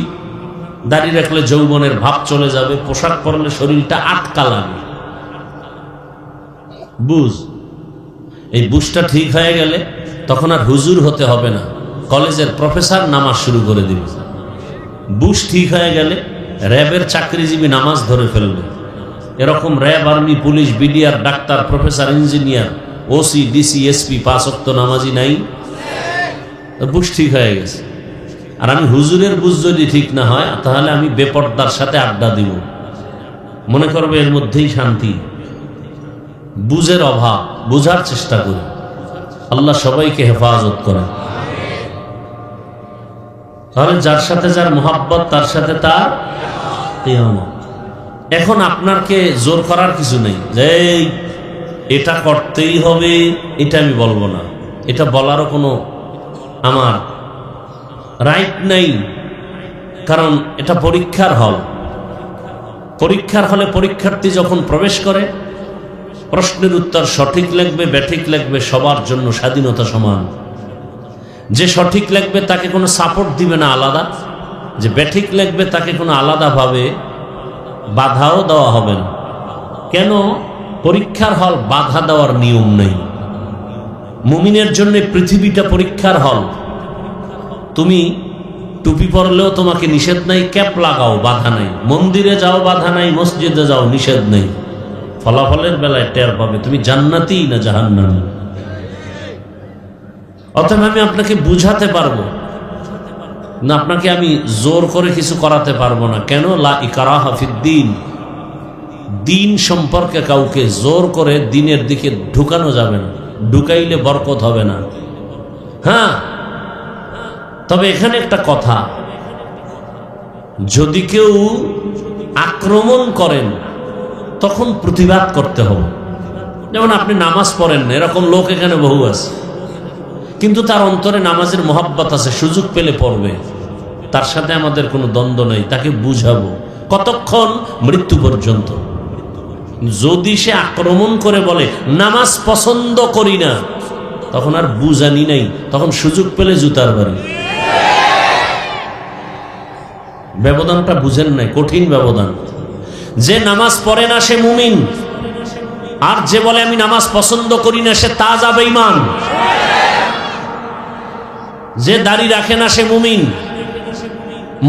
দাড়ি রাখলে যৌবনের ভাব চলে যাবে, পোশাক পরলে শরীরটা আটকা লাগে। বুঝ। এই বুঝটা ঠিক হয়ে গেলে তখন আর হুজুর হতে হবে না, কলেজের প্রফেসর নামাজ শুরু করে দিবে। বুঝ ঠিক হয়ে গেলে র্যাবের চাকরিজীবী নামাজ ধরে ফেলবে। এরকম RAB, army, police, BDR, doctor, professor, engineer, OC, DC, SP 5 ওয়াক্ত নামাজি নাই? বুঝ ঠিক হয়ে গেছে। আর আমি হুজুরের বুঝ যদি ঠিক না হয়, তাহলে আমি বেপর্দার সাথে আড্ডা দিব, মনে করবে এর মধ্যেই শান্তি। বুঝের অভাব। বুঝার চেষ্টা করি। আল্লাহ সবাইকে হেফাজত করেন। তাহলে যার সাথে যার মোহাব্বত, তার সাথে তার কিয়ামত। এখন আপনাকে জোর করার কিছু নেই যে এটা করতেই হবে, এটা আমি বলবো না। এটা বলারও কোনো আমার রাইট নেই, কারণ এটা পরীক্ষার হল। পরীক্ষার হলে পরীক্ষার্থী যখন প্রবেশ করে, প্রশ্নের উত্তর সঠিক লিখবে, ব্যাঠিক লিখবে, সবার জন্য স্বাধীনতা সমান। যে সঠিক লিখবে তাকে কোনো সাপোর্ট দিবে না আলাদা, যে ব্যাঠিক লিখবে তাকে কোনো আলাদাভাবে বাধাও দেওয়া হবে না। কেন? পরীক্ষার হল, বাধা দেওয়ার নিয়ম নেই। মুমিনের জন্য পৃথিবীটা পরীক্ষার হল। তুমি টুপি পরলেও তোমাকে নিষেধ নাই, ক্যাপ লাগাও, বাধা নাই। মন্দিরে যাও, বাধা নাই। মসজিদে যাও, নিষেধ নেই। ফলাফলের বেলায় টের পাবে তুমি জান্নাতি না জাহান্নামী। অতএব আমি আপনাকে বুঝাতে পারবো না, আপনাকে আমি জোর করে কিছু করাতে পারবো না। কেন? লা ইকরাহা ফিদ্দীন। দিন সম্পর্কে কাউকে জোর করে দিনের দিকে ঢুকানো যাবে না, ঢুকাইলে বরকত হবে না। হ্যাঁ, তবে এখানে একটা কথা, যদি কেউ আক্রমণ করেন তখন প্রতিবাদ করতে হবে। যেমন আপনি নামাজ পড়েন না, এরকম লোক এখানে বহু আছে, কিন্তু তার অন্তরে নামাজের মহব্বত আছে, সুযোগ পেলে পড়বে। তার সাথে আমাদের কোনো দ্বন্দ্ব নেই, তাকে বুঝাবো। কতক্ষণ? মৃত্যু পর্যন্ত। যদি সে আক্রমণ করে বলে নামাজ পছন্দ করি না, তখন আর বুঝানি নাই, তখন সুযোগ পেলে জুতার বাড়ি। ব্যবধানটা বুঝেন নাই, কঠিন ব্যবধান। যে নামাজ পড়ে না সে মুমিন, আর যে বলে আমি নামাজ পছন্দ করি না সে তাজা বেঈমান। যে দাড়ি রাখে না সে মুমিন,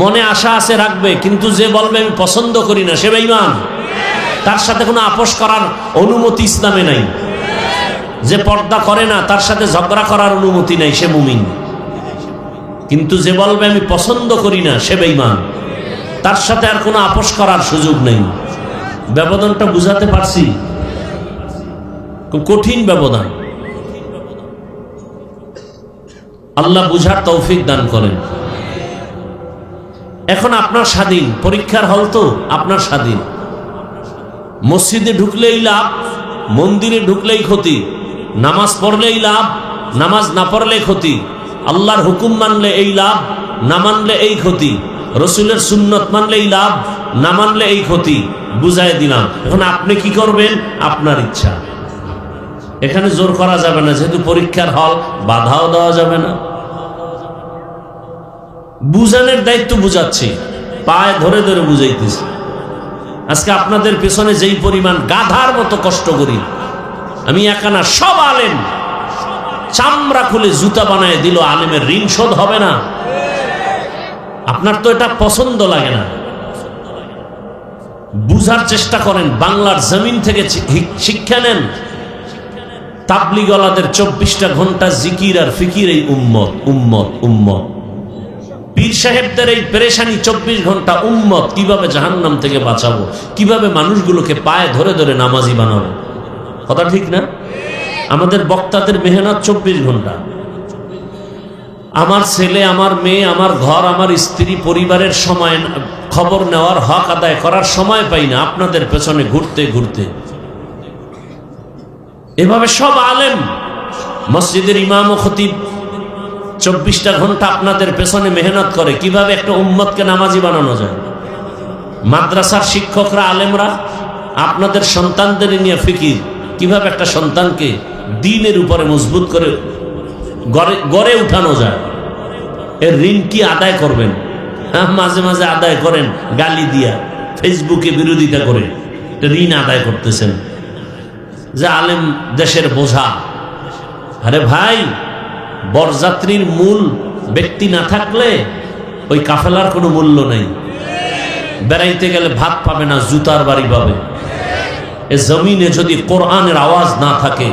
মনে আশা আছে রাখবে, কিন্তু যে বলবে আমি পছন্দ করি না সে বেঈমান। তার সাথে কোনো আপোষ করার অনুমতি ইসলামে নাই। যে পর্দা করে না তার সাথে ঝগড়া করার অনুমতি নাই, সে মুমিন। কিন্তু যে বলবে আমি পছন্দ করি না, সে বেঈমান, তার সাথে আর কোনো আপোষ করার সুযোগ নেই। ব্যবধানটা বুঝাতে পারছি? খুব কঠিন ব্যবধান। আল্লাহ বুঝার তৌফিক দান করেন। এখন আপনার স্বাধীন, পরীক্ষার হল তো আপনার স্বাধীন। মসজিদে ঢুকলেই লাভ, মন্দিরে ঢুকলেই ক্ষতি। নামাজ পড়লেই লাভ, নামাজ না পড়লে ক্ষতি। আল্লাহর হুকুম মানলে এই লাভ, না মানলে এই ক্ষতি। রসুলের সুন্নত মানলেই লাভ, না মানলে এই ক্ষতি। বুঝাই দিলাম। এখন আপনি কি করবেন? আপনার ইচ্ছা। এখানে জোর করা যাবে না, যেহেতু পরীক্ষার হল, বাধাও দেওয়া যাবে না। বুঝানোর দায়িত্ব বুঝাচ্ছি, পায়ে ধরে ধরে বুঝাইতেছি। আজকে আপনাদের পেছনে যেই পরিমাণ গাধার মতো কষ্ট করি, আমি একা না, সব আলেম চামড়া খুলে জুতা বানায় দিল, আলেমের ঋণ শোধ হবে না। আপনার তো এটা পছন্দ লাগে না। বুঝার চেষ্টা করেন, বাংলার জমিন থেকে শিক্ষা নেন। তাবলিগওয়ালাদের 24টা ঘন্টা জিকির আর ফিকির, এই উম্মত উম্মত উম্মত। পীর সাহেবদের এই পেরেশানি 24 ঘন্টা, উম্মত কিভাবে জাহান্নাম থেকে বাঁচাবো, কিভাবে মানুষগুলোকে পায়ে ধরে ধরে নামাজি বানাবো। কথা ঠিক না? আমাদের বক্তাদের মেহনত 24 ঘন্টা। আমার ছেলে, আমার মেয়ে, আমার ঘর, আমার স্ত্রী, পরিবারের সময়, খবর নেওয়ার, হক আদায় করার সময় পাই না, আপনাদের পেছনে ঘুরতে ঘুরতে। এভাবে সব আলেম, মসজিদের ইমাম ও খতিব 24টা ঘন্টা আপনাদের পেছনে মেহনত করে কিভাবে একটা উম্মতকে নামাজি বানানো যায়। মাদ্রাসার শিক্ষকরা, আলেমরা আপনাদের সন্তানদের নিয়ে ফিকির, কিভাবে একটা সন্তানকে দ্বীনের উপরে মজবুত করে গড়ে উঠানো যায়। এর ঋণ কি আদায় করবেন? মাঝে মাঝে আদায় করেন গালি দিয়া, ফেসবুকে বিরোধিতা করে ঋণ আদায় করতেছেন যে আলেম দেশের বোঝা। আরে ভাই, বরযাত্রীর মূল ব্যক্তি না থাকলে ওই কাফেলার কোনো মূল্য নেই। বেড়াইতে গেলে ভাত পাবে না, জুতার বাড়ি পাবে। এ জমিনে যদি কোরআনের আওয়াজ না থাকে,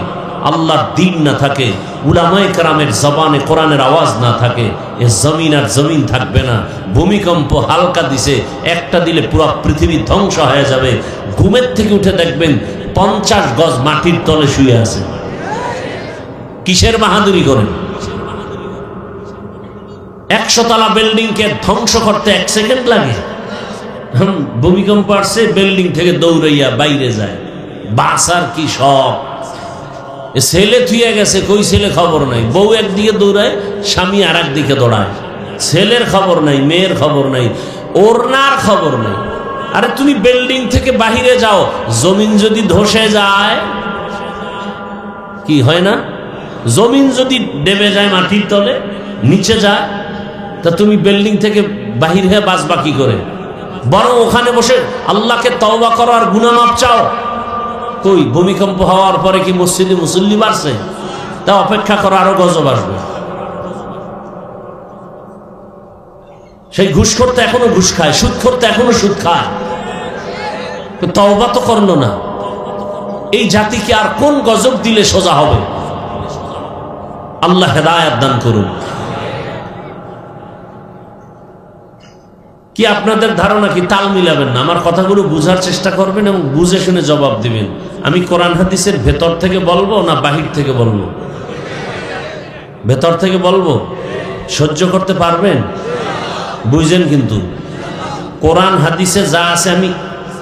আল্লাহর দ্বীন না থাকে, উলামায়ে কেরামের জবানে কোরআনের আওয়াজ না থাকে, এ জমিন আর জমিন থাকবে না। ভূমিকম্প হালকা দিছে, একটা দিলে পুরো পৃথিবী ধ্বংস হয়ে যাবে। ঘুমের থেকে উঠে দেখবেন 50 গজ মাটির তলে শুয়ে আছে। কিসের বাহাদুরি করেন? 100 তলা বিল্ডিংকে ধ্বংস করতে 1 সেকেন্ড লাগে। ভূমিকম্প আসছে, বিল্ডিং থেকে দৌড়াইয়া বাইরে যায়। বাসার কি সব! ছেলে থুয়ে গেছে, কই ছেলে খবর নাই। বউ একদিকে দৌড়ায়, স্বামী আর একদিকে দৌড়ায়। ছেলের খবর নাই, মেয়ের খবর নাই, ওরনার খবর নাই। আরে তুমি বিল্ডিং থেকে বাহিরে যাও, জমিন যদি ধসে যায় কি হয় না? জমিন যদি ডেবে যায় মাটির তলে, নিচে যায়, তা তুমি বিল্ডিং থেকে বাহির হয়ে বাঁচবা কি করে? বরং ওখানে বসে আল্লাহকে তওবা করো আর গুনাহ মাফ চাও। কই, ভূমিকম্প হওয়ার পরে কি মসজিদে মুসল্লি বাড়ছে? তা অপেক্ষা করো, আরো গজব আসবে। সেই ঘুষ করতে এখনো ঘুষ খায়, সুদ করতে এখনো সুদ খায়, তওবা তো করলো না। এই জাতিকে আর কোন গজব দিলে সোজা হবে? আল্লাহ হেদায়েত দান করুন। কি আপনাদের ধারণা কি তাল মিলাবেন না? আমার কথাগুলো বুঝার চেষ্টা করবেন এবং বুঝে শুনে জবাব দিবেন। আমি কোরআন হাদিসের ভেতর থেকে বলবো না বাহির থেকে বলবো? ভেতর থেকে বলবো। সহ্য করতে পারবেন? বুঝেন কিন্তু কোরআন হাদিসে যা আছে আমি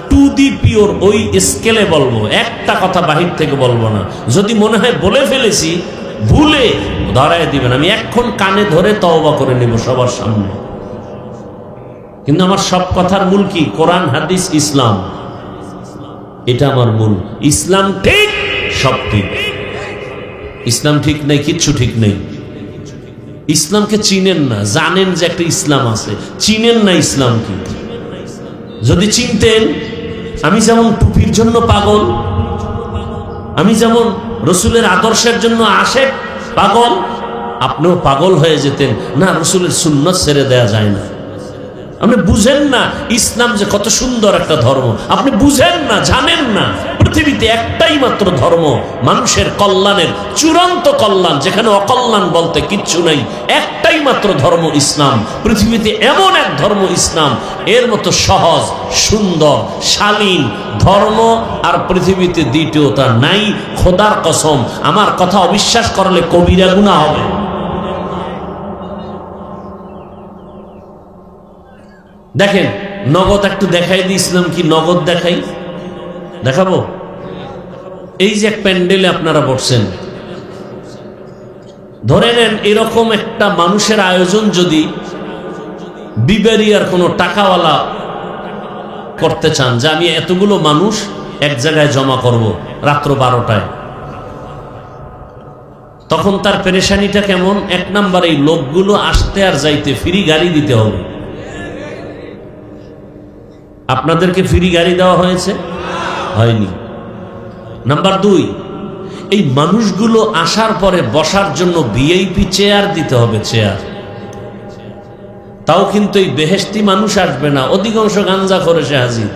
টু দি পিওর ওই স্কেলে বলবো, একটা কথা বাহির থেকে বলবো না। যদি মনে হয় বলে ফেলেছি, ভুলে ধরায় দিবেন। আমি এখন কানে ধরে তওবা করে নেব সবার সামনে। কিন্তু আমার সব কথার মূল কি? কোরআন, হাদিস, ইসলাম। এটা আমার মূল। ইসলাম ঠিক, সব ঠিক। ইসলাম ঠিক নেই, কিচ্ছু ঠিক নেই। ইসলামকে চিনেন না, জানেন যে একটা ইসলাম আছে, চিনেন না ইসলাম কি। যদি চিনতেন, আমি যেমন টুপির জন্য পাগল, আমি যেমন রসুলের আদর্শের জন্য আশেক পাগল, আপনিও পাগল হয়ে যেতেন। না, রসুলের সুন্নত ছেড়ে দেয়া যায় না। আপনি বুঝেন না ইসলাম যে কত সুন্দর একটা ধর্ম, আপনি বুঝেন না, জানেন না পৃথিবীতে একটাই মাত্র ধর্ম মানুষের কল্যাণের, চূড়ান্ত কল্যাণ, যেখানে অকল্যাণ বলতে কিচ্ছু নাই, একটাই মাত্র ধর্ম ইসলাম। পৃথিবীতে এমন এক ধর্ম ইসলাম, এর মতো সহজ, সুন্দর, শালীন ধর্ম আর পৃথিবীতে দ্বিতীয়টা নাই। খোদার কসম, আমার কথা অবিশ্বাস করলে কবিরা গুনাহ হবে। দেখেন, নগদ একটু দেখাই দিয়েছিলাম, কি নগদ দেখাই, দেখাবো? এই যে এক প্যান্ডেলে আপনারা বসছেন, ধরে নেন এরকম একটা মানুষের আয়োজন যদি বিবেরিয়ার কোনো টাকাওয়ালা করতে চান, যে আমি এতগুলো মানুষ এক জায়গায় জমা করব রাত্র 12টায়, তখন তার পেরেশানিটা কেমন? এক নাম্বার, এই লোকগুলো আসতে আর যাইতে ফ্রি গাড়ি দিতে হবে। আপনাদেরকে ফ্রি গাড়ি দেওয়া হয়েছে? হয়নি। নাম্বার 2, এই মানুষগুলো আসার পরে বসার জন্য ভিআইপি চেয়ার দিতে হবে, চেয়ার। তাও কিন্তু এই বেহেশতি মানুষ আসবে না, অধিকাংশ গাঞ্জা করে সে হাজির।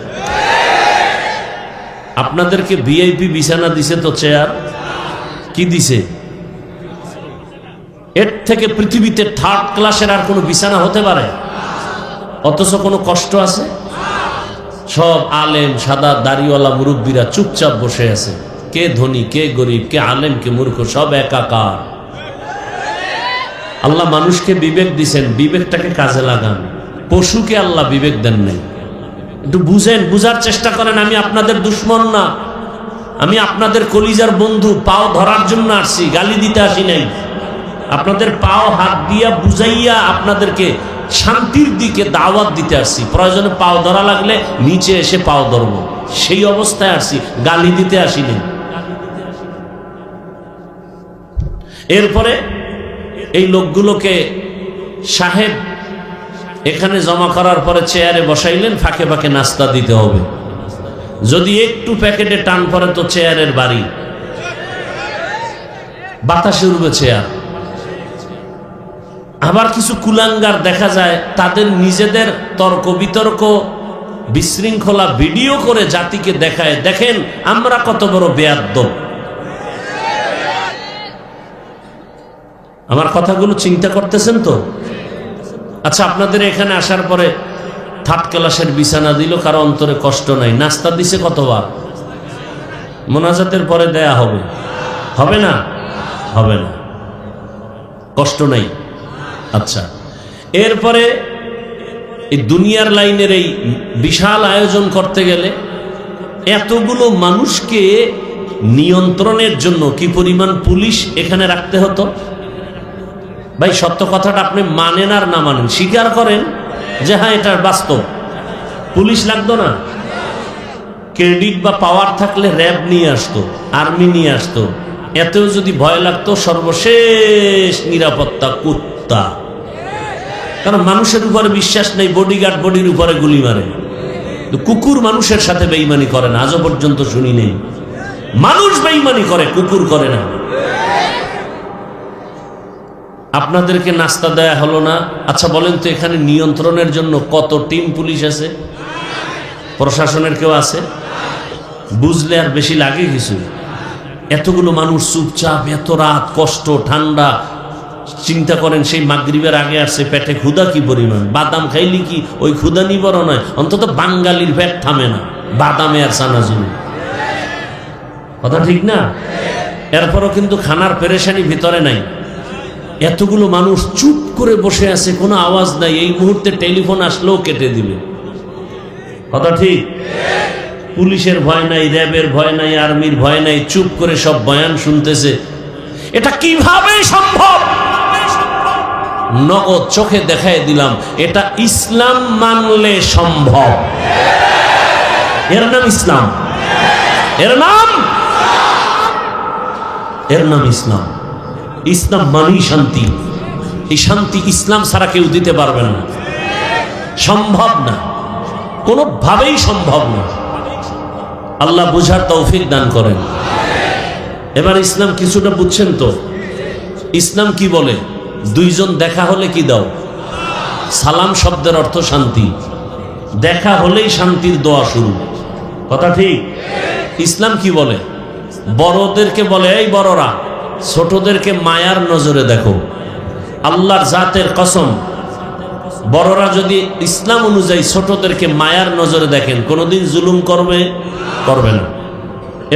আপনাদেরকে ভিআইপি বিছানা দিছে তো, চেয়ার কি দিছে? এর থেকে পৃথিবীতে থার্ড ক্লাসের আর কোনো বিছানা হতে পারে? অথচ কোনো কষ্ট আছে? সব আলেম, সাদা দাড়িওয়ালা মুরব্বীরা চুপচাপ বসে আছে, কে ধনী কে গরিব, কে আলেম কে মূর্খ, সব একাকার। আল্লাহ মানুষকে বিবেক দিছেন, বিবেকটাকে কাজে লাগান। পশুকে আল্লাহ বিবেক দেন নাই। একটু বুঝেন, বুঝার চেষ্টা করেন। আমি আপনাদের দুশ্মন না, আমি আপনাদের কলিজার বন্ধু। পাও ধরার জন্য আসছি, গালি দিতে আসি নাই। আপনাদের পাও হাত দিয়া বুঝাইয়া আপনাদেরকে শান্তির দিকে দাওয়াত দিতে আসছি। প্রয়োজনে পাও ধরা লাগলে নিচে এসে পাও ধরব, সেই অবস্থায় আসছি, গালি দিতে আসিনি। এরপরে এই লোকগুলোকে সাহেব এখানে জমা করার পরে চেয়ারে বসাইলেন, ফাঁকে ফাঁকে নাস্তা দিতে হবে। যদি একটু প্যাকেটে টান পড়ে তো চেয়ারের বাড়ি, বাতাসে উড়বে চেয়ার। আবার কিছু কুলাঙ্গার দেখা যায়, তাদের নিজেদের তর্ক বিতর্ক বিশৃঙ্খলা ভিডিও করে জাতিকে দেখায়, দেখেন আমরা কত বড় বেয়াদ্দব। আমার কথাগুলো চিন্তা করতেছেন তো? আচ্ছা, আপনাদের এখানে আসার পরে থার্ড ক্লাসের বিছানা দিল, কারো অন্তরে কষ্ট নাই। নাস্তা দিছে কতবার? মোনাজাতের পরে দেয়া হবে, হবে না? হবে না, কষ্ট নাই। আচ্ছা, এরপরে এই দুনিয়ার লাইনের এই বিশাল আয়োজন করতে গেলে এতগুলো মানুষকে নিয়ন্ত্রণের জন্য কি পরিমাণ পুলিশ এখানে রাখতে হতো? ভাই, সত্য কথাটা আপনি মানেন আর না মানেন, স্বীকার করেন যে হ্যাঁ এটা বাস্তব। পুলিশ লাগতো না? ক্রেডিট বা পাওয়ার থাকলে র্যাব নিয়ে আসতো, আর্মি নিয়ে আসতো। এতেও যদি ভয় লাগতো, সর্বশেষ নিরাপত্তা কুত্তা। কারণ মানুষের উপরে বিশ্বাস নেই, বডিগার্ড বডির উপরে গুলি মারে। কুকুর মানুষের সাথে বেঈমানি করে না, আজও পর্যন্ত শুনি নেই। মানুষ বেঈমানি করে, কুকুর করে না। আপনাদেরকে নাস্তা দেয়া হলো না। আচ্ছা বলেন তো, এখানে নিয়ন্ত্রণের জন্য কত টিম পুলিশ আছে? প্রশাসনের কেউ আছে? বুঝলে আর বেশি লাগে কিছু? এতগুলো মানুষ চুপচাপ, এত রাত, কষ্ট, ঠান্ডা। চিন্তা করেন, সেই মাগরিবের আগে আসছে, পেটে ক্ষুধা কি পরিমাণ। বাদাম খাইলি কি ওই ক্ষুধা নিবরণ হয়? অন্তত বাঙালির পেট থামে না বাদামে আর চানাচুরি। কথা ঠিক না? এরপরও কিন্তু খানার পেরেশানি ভিতরে নাই। এতগুলো মানুষ চুপ করে বসে আছে, কোনো আওয়াজ নাই। এই মুহূর্তে টেলিফোন আসলেও কেটে দিবে। কথা ঠিক? পুলিশের ভয় নাই, র্যাবের ভয় নাই, আর্মির ভয় নাই, চুপ করে সব বয়ান শুনতেছে। এটা কিভাবে সম্ভব? নগদ চোখে দেখায় দিলাম, এটা ইসলাম মানলে সম্ভব। এর নাম ইসলাম, এর নাম ইসলাম। ইসলাম মানেই শান্তি। এই শান্তি ইসলাম ছাড়া কেউ দিতে পারবে না, সম্ভব না, কোনোভাবেই সম্ভব না। আল্লাহ বুঝার তৌফিক দান করেন। এবার ইসলাম কিছুটা বুঝছেন তো? ইসলাম কি বলে? দুইজন দেখা হলে কি দাও? সালাম শব্দের অর্থ শান্তি, দেখা হলেই শান্তির দোয়া শুরু। কথা ঠিক? ইসলাম কি বলে? বড়দেরকে বলে এই বড়রা, ছোটদেরকে মায়ার নজরে দেখো। আল্লাহর জাতের কসম, বড়রা যদি ইসলাম অনুযায়ী ছোটদেরকে মায়ার নজরে দেখেন, কোনোদিন জুলুম করবে না।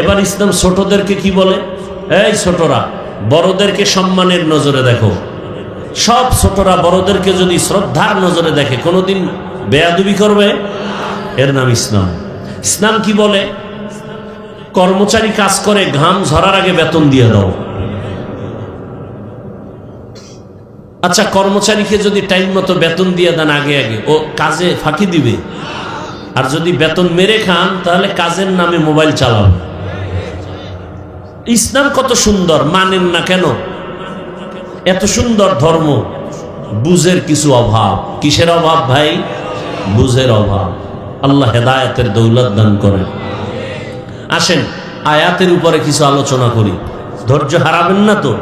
এবার ইসলাম ছোটদেরকে কি বলে? এই ছোটরা, বড়দেরকে সম্মানের নজরে দেখো। সব ছোটরা বড়দেরকে যদি শ্রদ্ধার নজরে দেখে, কোনোদিন বেয়াদবি করবে? এর নাম ইসলাম। ইসলাম কি বলে? কর্মচারী কাজ করে, ঘাম ঝরার আগে বেতন দিয়ে দাও। আচ্ছা, কর্মচারীকে যদি টাইম মতো বেতন দিয়ে দেন আগে আগে, ও কাজে ফাঁকি দিবে। আর যদি বেতন মেরে খান, তাহলে কাজের নামে মোবাইল চালাবে। ইসলাম কত সুন্দর, মানেন না কেন? এত সুন্দর ধর্ম, বুঝের কিছু অভাব। কিসের অভাব ভাই? বুঝের অভাব। আল্লাহ হেদায়েতের দৌলত দান করেন। আসেন আয়াতের উপরে কিছু আলোচনা করি, ধৈর্য হারাবেন না তো।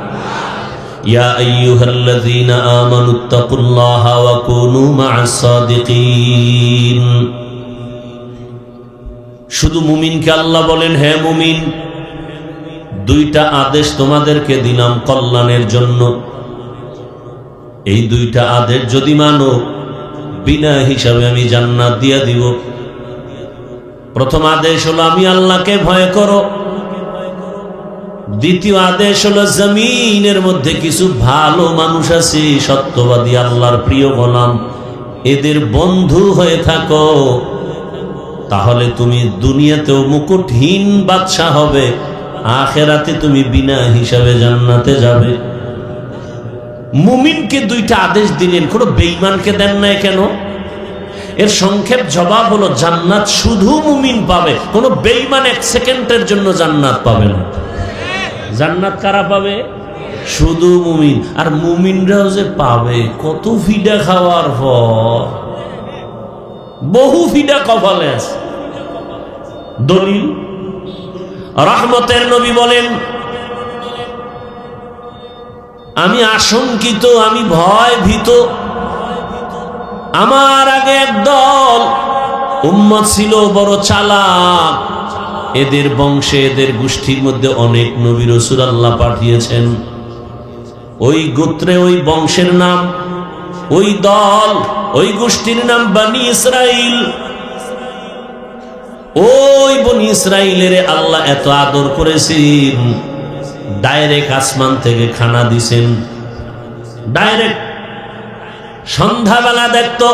ইয়া আইয়ুহাল্লাযীনা আমানুত্তাকুল্লাহা ওয়া কুনু মা'আস সাদিকিন। শুধু মুমিনকে আল্লাহ বলেন, হে মুমিন, দুইটা আদেশ তোমাদেরকে দিলাম কল্যাণের জন্য। এই দুইটা আদেশ যদি মানো, বিনা হিসাবে আমি জান্নাত দিয়ে দিব। প্রথম আদেশ হলো আমি আল্লাহকে ভয় করো। দ্বিতীয় আদেশ হলো জমিনের মধ্যে কিছু ভালো মানুষ আছে, সত্যবাদী, আল্লাহর প্রিয় গোলাম, এদের বন্ধু হয়ে থাকো। তাহলে তুমি দুনিয়াতেও মুকুটহীন বাদশা হবে, আখেরাতে তুমি বিনা হিসাবে জান্নাতে যাবে। মুমিনকে দুইটা আদেশ দিলেন, কোনো বেঈমানকে দেন নাই কেন? এর সংক্ষেপ জবাব হলো জান্নাত শুধু মুমিন পাবে, কোনো বেঈমান এক সেকেন্ডের জন্য জান্নাত পাবে না। জান্নাত কারা পাবে? শুধু মুমিন। আর মুমিনরাও যে পাবে, কত ফিডা খাওয়ার পর, বহু ফিডা কপালে আছে। দলিল, রহমতের নবী বলেন, আমি আশঙ্কিত, আমি ভয় ভীত। আমার আগে একদল উম্মত ছিল বড় চালাক, এদের বংশে, এদের গোষ্ঠীর মধ্যে অনেক নবী রাসূল আল্লাহ পাঠিয়েছেন। ওই গোত্রে, ওই বংশের নাম, ওই দল, ওই গোষ্ঠীর নাম বনি ইসরাইল। ওই বনি ইসরাইলের আল্লাহ এত আদর করেছেন, ডাইরেক্ট আসমান থেকে খানা দিছেন। ডাইরেক্ট সন্ধ্যাবেলা দেখতো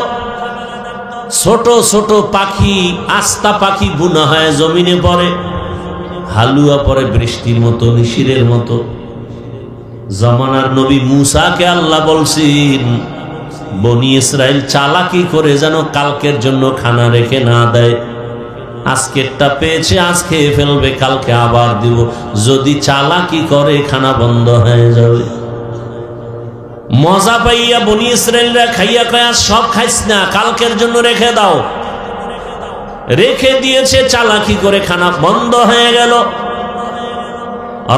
ছোট ছোট পাখি, আস্তা পাখি বুনা হয় জমিনে পড়ে, হালুয়া পড়ে বৃষ্টির মতো, নিশিরের মতো। জামানার নবী মুসাকে আল্লাহ বলছেন, বনি ইসরাইল চালাকি করে যেন কালকের জন্য খানা রেখে না দেয়। আজকেরটা পেয়েছে, আজ খেয়ে ফেলবে, কালকে আবার দিব। যদি চালাকি করে খানা বন্ধ হয়ে যাবে। মজা পাইয়া বনি ইসরাইলরা খাইয়া কয়া, সব খাইস না, কালকের জন্য রেখে দাও। রেখে দিয়েছে, চালাকি করে খানা বন্ধ হয়ে গেল।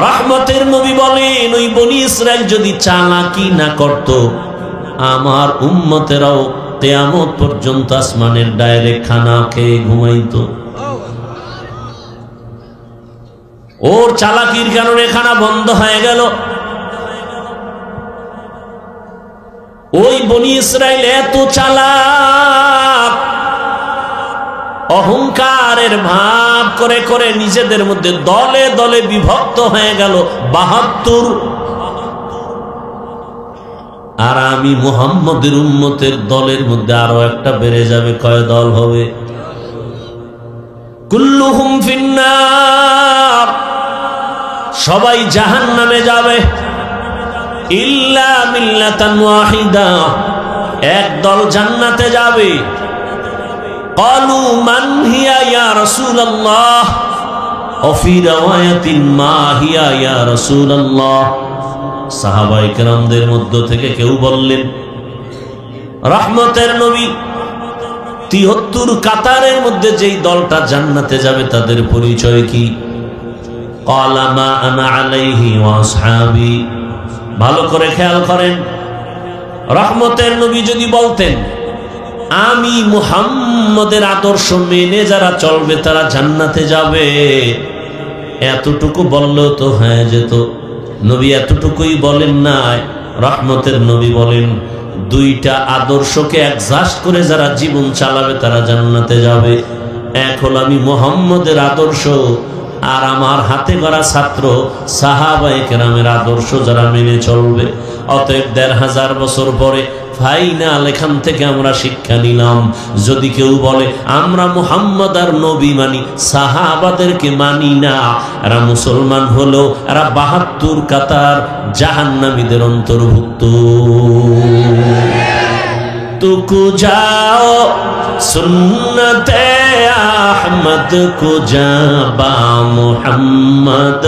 রহমতের নবী বলেন, ওই বনি ইসরাইল যদি চালাকি না করত, আমার উম্মতেরাও কিয়ামত পর্যন্ত আসমানের ডাইরেক্ট খানা খেয়ে ঘুমাইতো। ওর চালাকির কারণে খানা বন্ধ হয়ে গেল। ওই বনি ইসরাইল এত চালাক, অহংকারের ভাব করে করে নিজেদের মধ্যে দলে দলে বিভক্ত হয়ে গেল ৭২। আর আমি মুহাম্মদের উম্মতের দলের মধ্যে আরো একটা বেড়ে যাবে। কয় দল হবে? কুল্লুহুম ফিন্নার, সবাই জাহান্নামে যাবে। ইল্লা মিল্লাতান ওয়াহিদা, এক দল জান্নাতে যাবে। ক্বালু মান হিয়া ইয়া রাসূলুল্লাহ, ওয়া ফি রাওয়ায়াতিন মা হিয়া ইয়া রাসূলুল্লাহ। সাহাবায়ে কেরামদের মধ্য থেকে কেউ বললেন, রহমতের নবী ৭৩ কাতারের মধ্যে যেই দলটা জান্নাতে যাবে তাদের পরিচয় কি? ক্বালা মা আনা আলাইহি ওয়া আসহাবি। ভালো করে খেয়াল করেন, রহমতের নবী যদি বলতেন আমি মুহাম্মদের আদর্শ মেনে যারা চলবে তারা জান্নাতে যাবে, এতটুকু বললেও তো হয়ে যেত। নবী এতটুকুই বলেন নাই। রহমতের নবী বলেন দুইটা আদর্শকে অ্যাডজাস্ট করে যারা জীবন চালাবে তারা জান্নাতে যাবে। এক হলো আমি মুহাম্মদের আদর্শ, আর আমার হাতে গড়া ছাত্র সাহাবায়ে কেরামের আদর্শ যারা মেনে চলবে। অতএব ১৫০০ বছর পরে ফাইনাল এখান থেকে আমরা শিক্ষা নিলাম, যদি কেউ বলে আমরা মুহাম্মদ আর নবী মানি, সাহাবাদেরকে মানি না, এরা মুসলমান হলো এরা ৭২ কাতার জাহান্নামীদের অন্তর্ভুক্ত। তুকু যাও সুন্নতে আহমদ কো জাবা মুহাম্মদ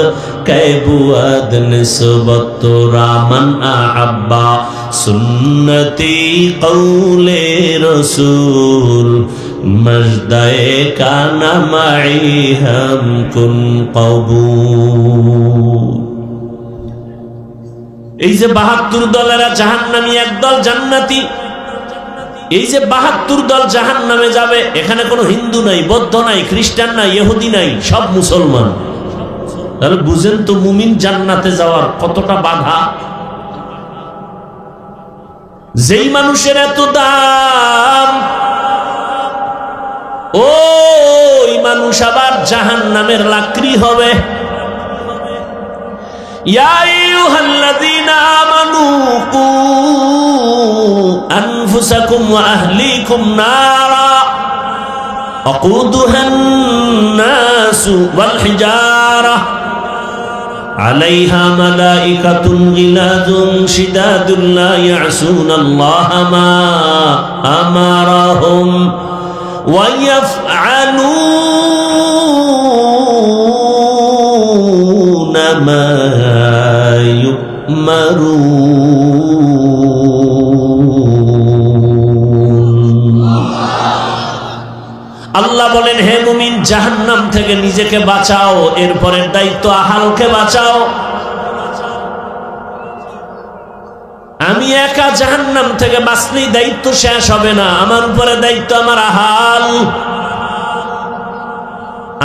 कैबुअद निस्बत रामन अब्बा सुन्नती कौले रसूल मजदाए का नमाई हम कुन कबूल। এই যে ৭২ দলেরা জাহান্নামী, একদল জান্নাতি। এই যে ৭২ দল জাহান্নামে যাবে, এখানে কোনো হিন্দু নাই, বৌদ্ধ নাই, খ্রিস্টান নাই, ইহুদি নাই, সব মুসলমান। তাহলে বুঝেন তো মুমিন জান্নাতে যাওয়ার কতটা বাধা। যেই মানুষের এত দাম, ওই মানুষ আবার জাহান্নামের লাকড়ি হবে। ইয়া আইয়ুহাল্লাযীনা আমানু কু আনফুসাকুম ওয়া আহলিকুম নারা ওয়াকুদুহান নাসু ওয়াল হিজারা আলাইহা মালাইকাতুন গিলাযুন শিদাদুন লা ইয়াসুনাল্লাহা মা আমারাহুম ওয়া ইয়াফআলুনা মা ইউমারুন। আল্লাহ বলেন হে মুমিন জাহান্নাম থেকে নিজেকে বাঁচাও, এরপরের দায়িত্ব আহালকে বাঁচাও। আমি একা জাহান্নাম থেকে বাঁচলেই দায়িত্ব শেষ হবে না, আমার উপরে দায়িত্ব আমার আহাল।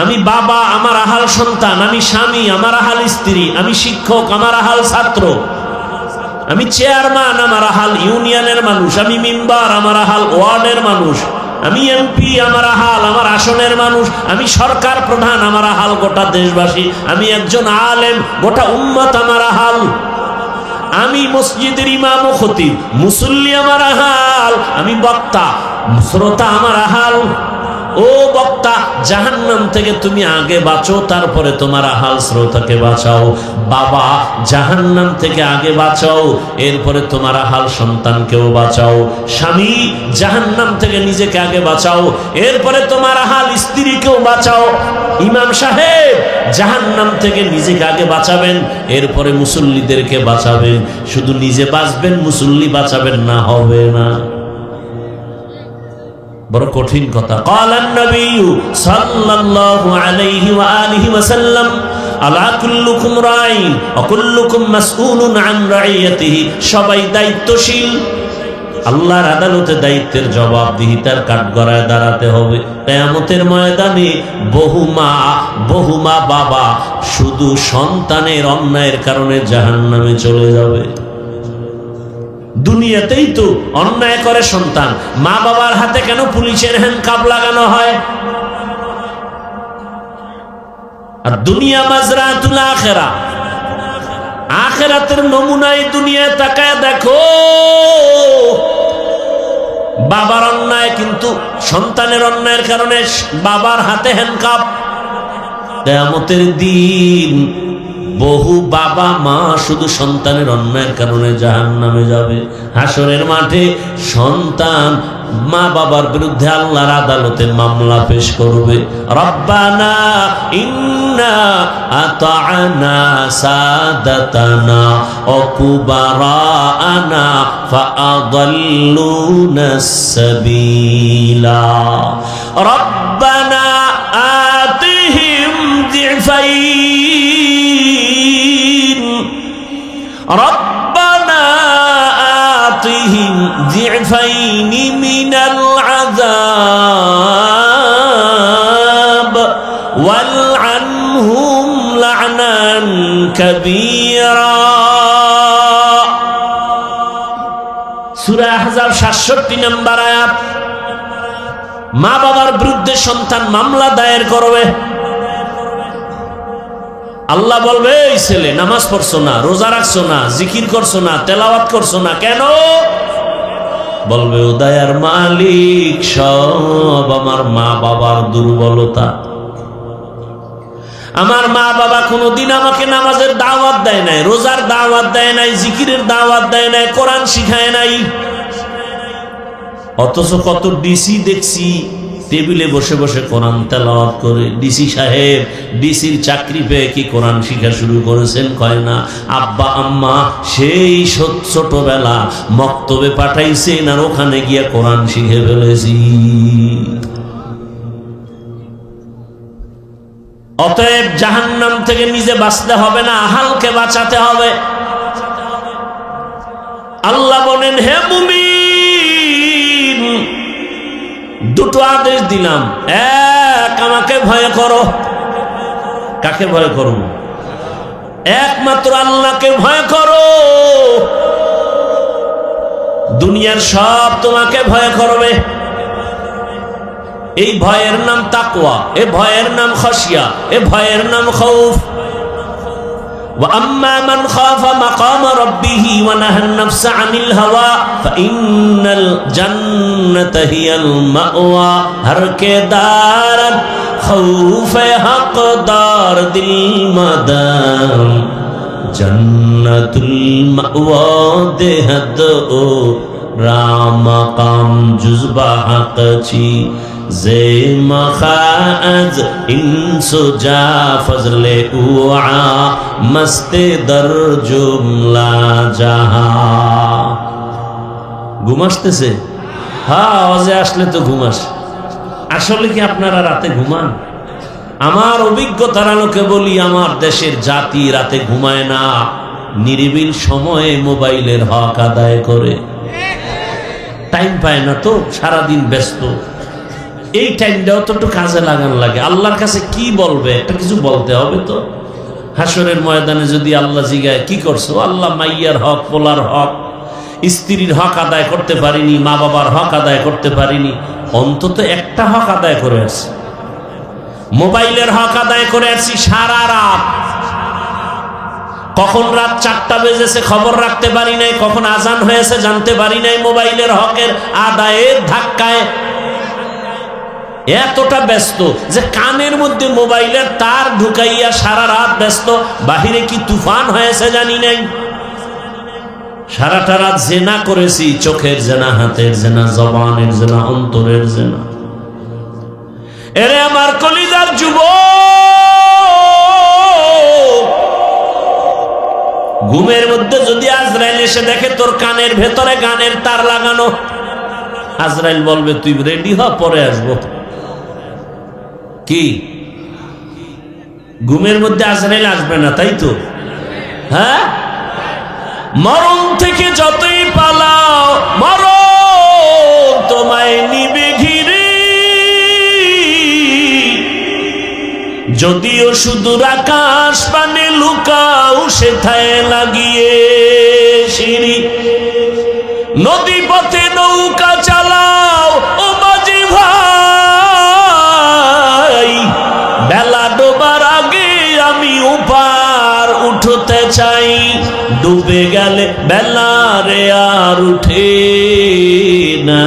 আমি বাবা, আমার আহাল সন্তান, আমি স্বামী, আমার আহাল স্ত্রী, আমি শিক্ষক, আমার আহাল ছাত্র, আমি চেয়ারম্যান, আমার আহাল ইউনিয়নের মানুষ, আমি মেম্বার, আমার আহাল ওয়ার্ডের মানুষ, আমি এমপি, আমার আহাল আমার আসনের মানুষ, আমি সরকার প্রধান, আমার আহাল গোটা দেশবাসী, আমি একজন আলেম, গোটা উম্মত আমার আহাল, আমি মসজিদের ইমাম ও খতিব, মুসল্লি আমার আহাল, আমি বক্তা, শ্রোতা আমার আহাল। ও বক্তা, জাহান্নাম থেকে তুমি আগে বাঁচো, তারপরে তোমার আহাল শ্রোতাকে বাঁচাও। বাবা, জাহান্নাম থেকে আগে বাঁচাও, এরপরে তোমার আহাল সন্তানকেও বাঁচাও। স্বামী, জাহান্নাম থেকে নিজেকে আগে বাঁচাও, এরপরে তোমার আহাল স্ত্রীকেও বাঁচাও। ইমাম সাহেব, জাহান্নাম থেকে নিজেকে আগে বাঁচাবেন, এরপরে মুসল্লিদেরকে বাঁচাবেন। শুধু নিজে বাঁচবেন, মুসল্লি বাঁচাবেন না, হবে না। বড় কঠিন কথা। ক্বালান নবী সাল্লাল্লাহু আলাইহি ওয়া আলিহি ওয়াসাল্লাম আলা কুল্লুকুম রাইন ওয়া কুল্লুকুম মাসউলুন আন রাইয়াতিহি। সবাই দায়িত্বশীল, আল্লাহর আদালতে দায়িত্বের জবাবদিহিতার কাঠগড়ায় দাঁড়াতে হবে। কিয়ামতের ময়দানে বহু মা বাবা শুধু সন্তানের অন্যায়ের কারণে জাহান্নামে চলে যাবে। দুনিয়াতেই তো অন্যায় করে সন্তান, মা বাবার হাতে কেন পুলিশের হ্যান্ডকাপ লাগানো হয়? আর দুনিয়া মাজরাতুল আখিরা, আখিরাতের নমুনায় দুনিয়ায় তাকায় দেখো। বাবার অন্যায়, কিন্তু সন্তানের অন্যায়ের কারণে বাবার হাতে হ্যান্ডকাপ। কিয়ামতের দিন বহু বাবা মা শুধু সন্তানের অন্যায়ের কারণে জাহান্নামে যাবে। হাসরের মাঠে সন্তান মা বাবার বিরুদ্ধে আল্লাহর আদালতে মামলা পেশ করবে। রব্বানা ইন্না আতা'না সাদাতানা ওয়া কুবারানা ফাআদাল্লুনাস সাবিলা রব্বানা আতিহিম দিফাইন রব্বানা আতিহিম ضعفين من العذاب والعنهم لعنا كبيرا। সূরা আহজাব 67 নম্বর আয়াত। মা বাবার বিরুদ্ধে সন্তান মামলা দায়ের করবে, আল্লাহ বলবে এই ছেলে নামাজ পড়ছো না, রোজা রাখছো না, জিকির করছো না, তেলাওয়াত করছো না, কেন? বলবে ও দয়ার মালিক, সব আমার মা বাবার দুর্বলতা। আমার মা বাবা কোনোদিন আমাকে নামাজের দাওয়াত দেয় নাই, রোজার দাওয়াত দেয় নাই, জিকিরের দাওয়াত দেয় নাই, কোরআন শিখায় নাই। অথচ কত ডিসি দেখছি টেবিলে বসে বসে কোরআন তেলাওয়াত করে। ডিসি সাহেব ডিসির চাকরি পেয়ে কি কোরআন শিখা শুরু করেছেন? কয় না। আব্বা আম্মা সেই ছোটবেলা মক্তবে পাঠাইছেন আর ওখানে গিয়ে কোরআন শিখে ফেলেছি। অতএব জাহান্নাম থেকে নিজে বাঁচতে হবে না, আহালকে বাঁচাতে হবে। আল্লাহ বলেন, হে মুমিন, দুটো আদেশ দিলাম। এক, আমাকে ভয় করো। কাকে ভয় করো? একমাত্র আল্লাহকে ভয় করো। দুনিয়ার সব তোমাকে ভয় করবে। এই ভয়ের নাম তাকওয়া, এ ভয়ের নাম খাশিয়া, এ ভয়ের নাম খাউফ। وأما من خاف مقام ربه ونهى النفس عن الهوى فإن الجنة هي المأوى। हर के दारत खौफ हकदार दिल मदाम जन्नतुल मअवा देहद ओ राम काम जुज़बा हक छी जे मखाज इंसो जा फजले उआ मस्ते दर जुमला जहा। ঘুম আসতেছে? হ্যাঁ, আওয়াজে আসলে তো ঘুম আসে। আসলে কি আপনারা রাতে ঘুমান? আমার অভিজ্ঞতার আলোকে বলি, আমার দেশের জাতি রাতে ঘুমায় না, নিরিবিল সময়ে মোবাইলের হক আদায় করে। টাইম পায় না তো, সারাদিন ব্যস্ত। এই টাইমটাও তো একটু কাজে লাগান লাগে। আল্লাহর কাছে কি বলবে? একটা কিছু বলতে হবে তো। হাসরের ময়দানে যদি আল্লাহ জিগায় কি করছো? আল্লাহ মাইয়ার হক, পোলার হক, স্ত্রীর হক আদায় করতে পারিনি, মা বাবার হক আদায় করতে পারিনি, অন্তত একটা হক আদায় করে আসছি। মোবাইলের হক আদায় করে আসছি সারা রাত। কখন রাত 4টা বেজেছে খবর রাখতে পারি নাই, কখন আজান হয়েছে জানতে পারি নাই। মোবাইলের হকের আদায়ের ধাক্কায় এতটা ব্যস্ত যে কানের মধ্যে মোবাইলের তার ঢুকাইয়া সারা রাত ব্যস্ত। বাহিরে কি তুফান হয়েছে জানি নাই। সারাটা রাত জেনা করেছি, চোখের জেনা, হাতের জেনা, জবানের জেনা, অন্তরের জেনা। এরে আমার কলিজার যুবক, ঘুমের মধ্যে যদি আজরাইল এসে দেখে তোর কানের ভেতরে গানের তার লাগানো, আজরাইল বলবে তুই রেডি হ, পরে আসবো। কি ঘুমের মধ্যে আজরাইল আসবে না, তাই তো? হ্যাঁ, মরণ থেকে যতই পালাও মরণ তোমায় নিবে ঘিরে। যদিও সুদূর আকাশ পানে লুকাও সেথায় লাগিয়ে সিঁড়ি। নদী পথে নৌকা চালাও ও মাঝি ভাই, বেলা ডোবার আগে আমি উপার উঠতে চাই। ডুবে গেলে বেলা রে আর উঠে না,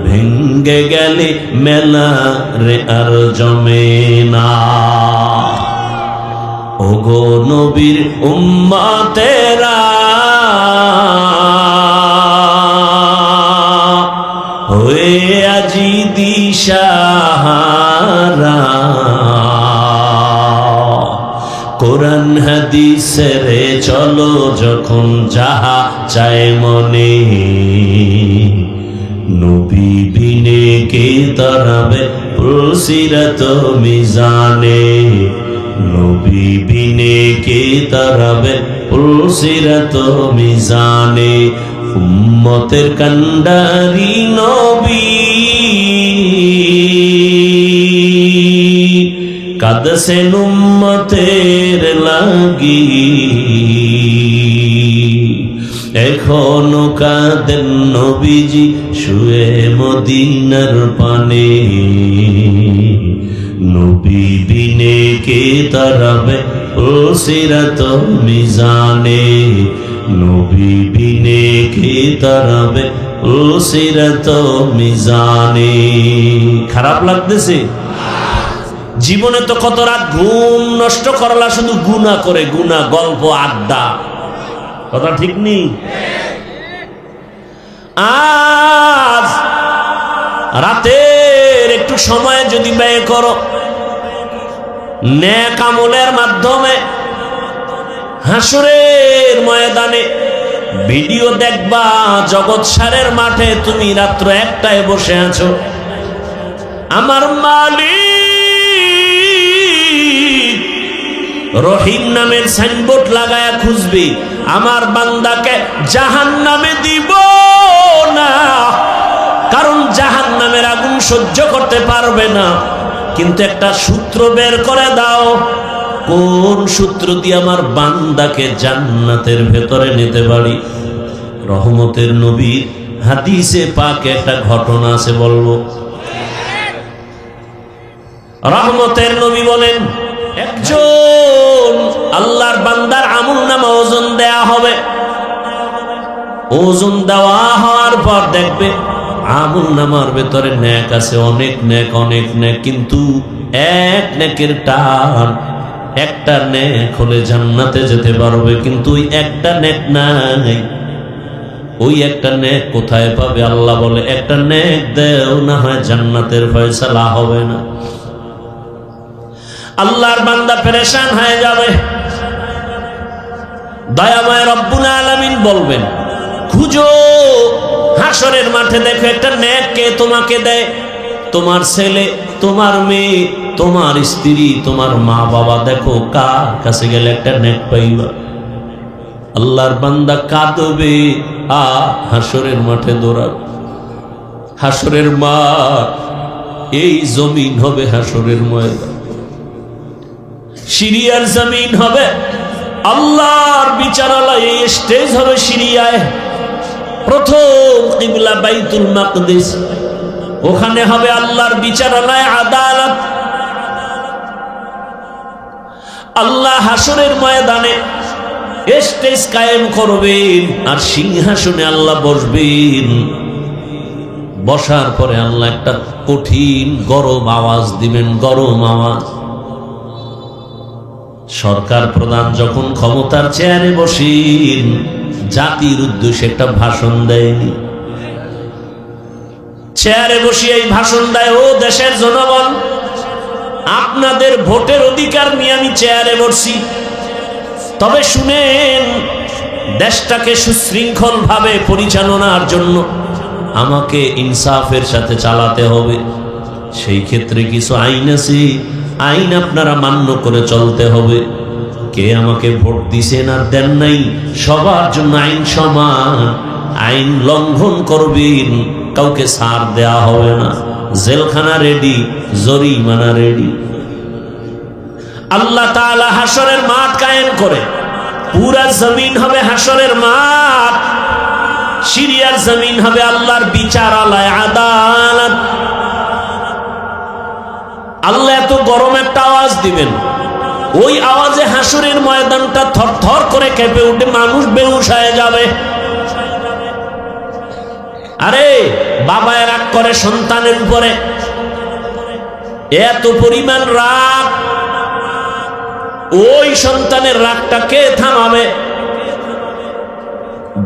ভেঙ্গে গেলে মেলা রে আর জমে না। ওগো নবীর উম্মতেরা, হয়ে আজি দিশাহারা। কোরআন হাদিসের চলো যখন যাহা চায় মনে, নবী বিনে কে তরাবে পুলসিরাত মিজানে। নবী বিনে কে তরাবে পুলসিরাত মিজানে। উম্মতের কান্ডারি নবী কাঁদছেন উম্মতের লাগি, এখনো কাঁদেন নবীজি শুয়ে মদিনার পানে। নবী বিনে কে তারাবে ও সিরাত মিজানে, নবী বিনে কে তারাবে ও সিরাত মিজানে। খারাপ লাগতেছে? জীবনে তো কত রাত ঘুম নষ্ট করলা শুধু গুনাহ করে, গুনাহ, গল্প, আড্ডা। কথা ঠিক নেই? আজ রাতের একটু সময় যদি ব্যয় করো নেক আমলের মাধ্যমে, হাসরের ময়দানে ভিডিও দেখবা জগৎ সারের মাঠে তুমি রাত্র 1টায় বসে আছো, আমার মালিক রহিম নামের সাইনবোর্ড লাগায়া খুঁজবি আমার বান্দাকে জাহান্নামে দিব না, কারণ জাহান্নামের আগুন সহ্য করতে পারবে না। কিন্তু একটা সূত্র বের করে দাও, কোন সূত্র দিয়ে আমার বান্দাকে জান্নাতের ভেতরে নিতে পারি। রহমতের নবীর হাদিসে পাকে একটা ঘটনা আছে, বলবো। রহমতের নবী বলেন, একজন আল্লাহর বান্দার আমলনামা ওজন দেয়া হবে। ওজন দেওয়া হওয়ার পর দেখবে আমলনামার ভেতরে নেক আছে, অনেক নেক, অনেক নেক, কিন্তু এক নেকের টান, একটা নেক হলে জান্নাতে যেতে পারবে, কিন্তু ওই একটা নেক নাই। ওই একটা নেক কোথায় পাবে? আল্লাহ বলে, একটা নেক দেও, না হয় জান্নাতের ফয়সালা হবে না। আল্লাহর বান্দা পেরেশান হয়ে যাবে। দয়াময় রব্বুল আলামিন বলবেন, খুঁজো হাসরের মাঠে, দেখো একটা নেক কে তোমাকে দেয়। তোমার ছেলে, তোমার মেয়ে, তোমার স্ত্রী, তোমার মা বাবা, দেখো কার কাছে গেলে একটা নেক পাইবা। আল্লাহর বান্দা কাঁদবে, হাসরের মাঠে দৌড়াবে। হাসরের মাঠ এই জমিন হবে হাসরের ময়দান, সিরিয়ার জমিন হবে, আল্লাহর বিচারালয় এই স্টেজ হবে সিরিয়ায়। প্রথম কিবলা বাইতুল মাকদিস, ওখানে হবে আল্লাহর বিচারালয়, আদালত। আল্লাহ হাসরের ময়দানে স্টেজ কায়েম করবেন, আর সিংহাসনে আল্লাহ বসবেন। বসার পরে আল্লাহ একটা কঠিন গরম আওয়াজ দিবেন, গরম আওয়াজ। সরকার প্রধান যখন ক্ষমতার চেয়ারে বসেন, জাতির উদ্দেশ্যে একটা ভাষণ দেয়নি, চেয়ারে বসিয়ে এই ভাষণ দেয়, ও দেশের জনগণ, আপনাদের ভোটের অধিকার নিয়ে আমি চেয়ারে বসছি, তবে শুনেন, দেশটাকে সুশৃঙ্খল ভাবে পরিচালনার জন্য আমাকে ইনসাফের সাথে চালাতে হবে। সেই ক্ষেত্রে কিছু আইন আছে, আইন আপনারা মান্য করে চলতে হবে। কে আমাকে ভোট দিছেন আর দেন নাই, সবার জন্য আইন সমান। আইন লঙ্ঘন করবেন, কাউকে ছাড় দেয়া হবে না, জেলখানা রেডি, জরিমানা রেডি। আল্লাহ তাআলা হাসরের মাঠ কায়েম করে, পুরা জমিন হবে হাসরের মাঠ, সিরিয়ার জমিন হবে আল্লাহর বিচারালয়, আদালত। আল্লাহ এত গরম একটা আওয়াজ দিবেন, ওই আওয়াজে হাসরের ময়দানটা থরথর করে কেঁপে উঠে, মানুষ বেহুশ হয়ে যাবে। আরে বাবা রাগ করে সন্তানের উপরে, এত পরিমাণ রাগ, ওই সন্তানের রাগটা কে থামাবে?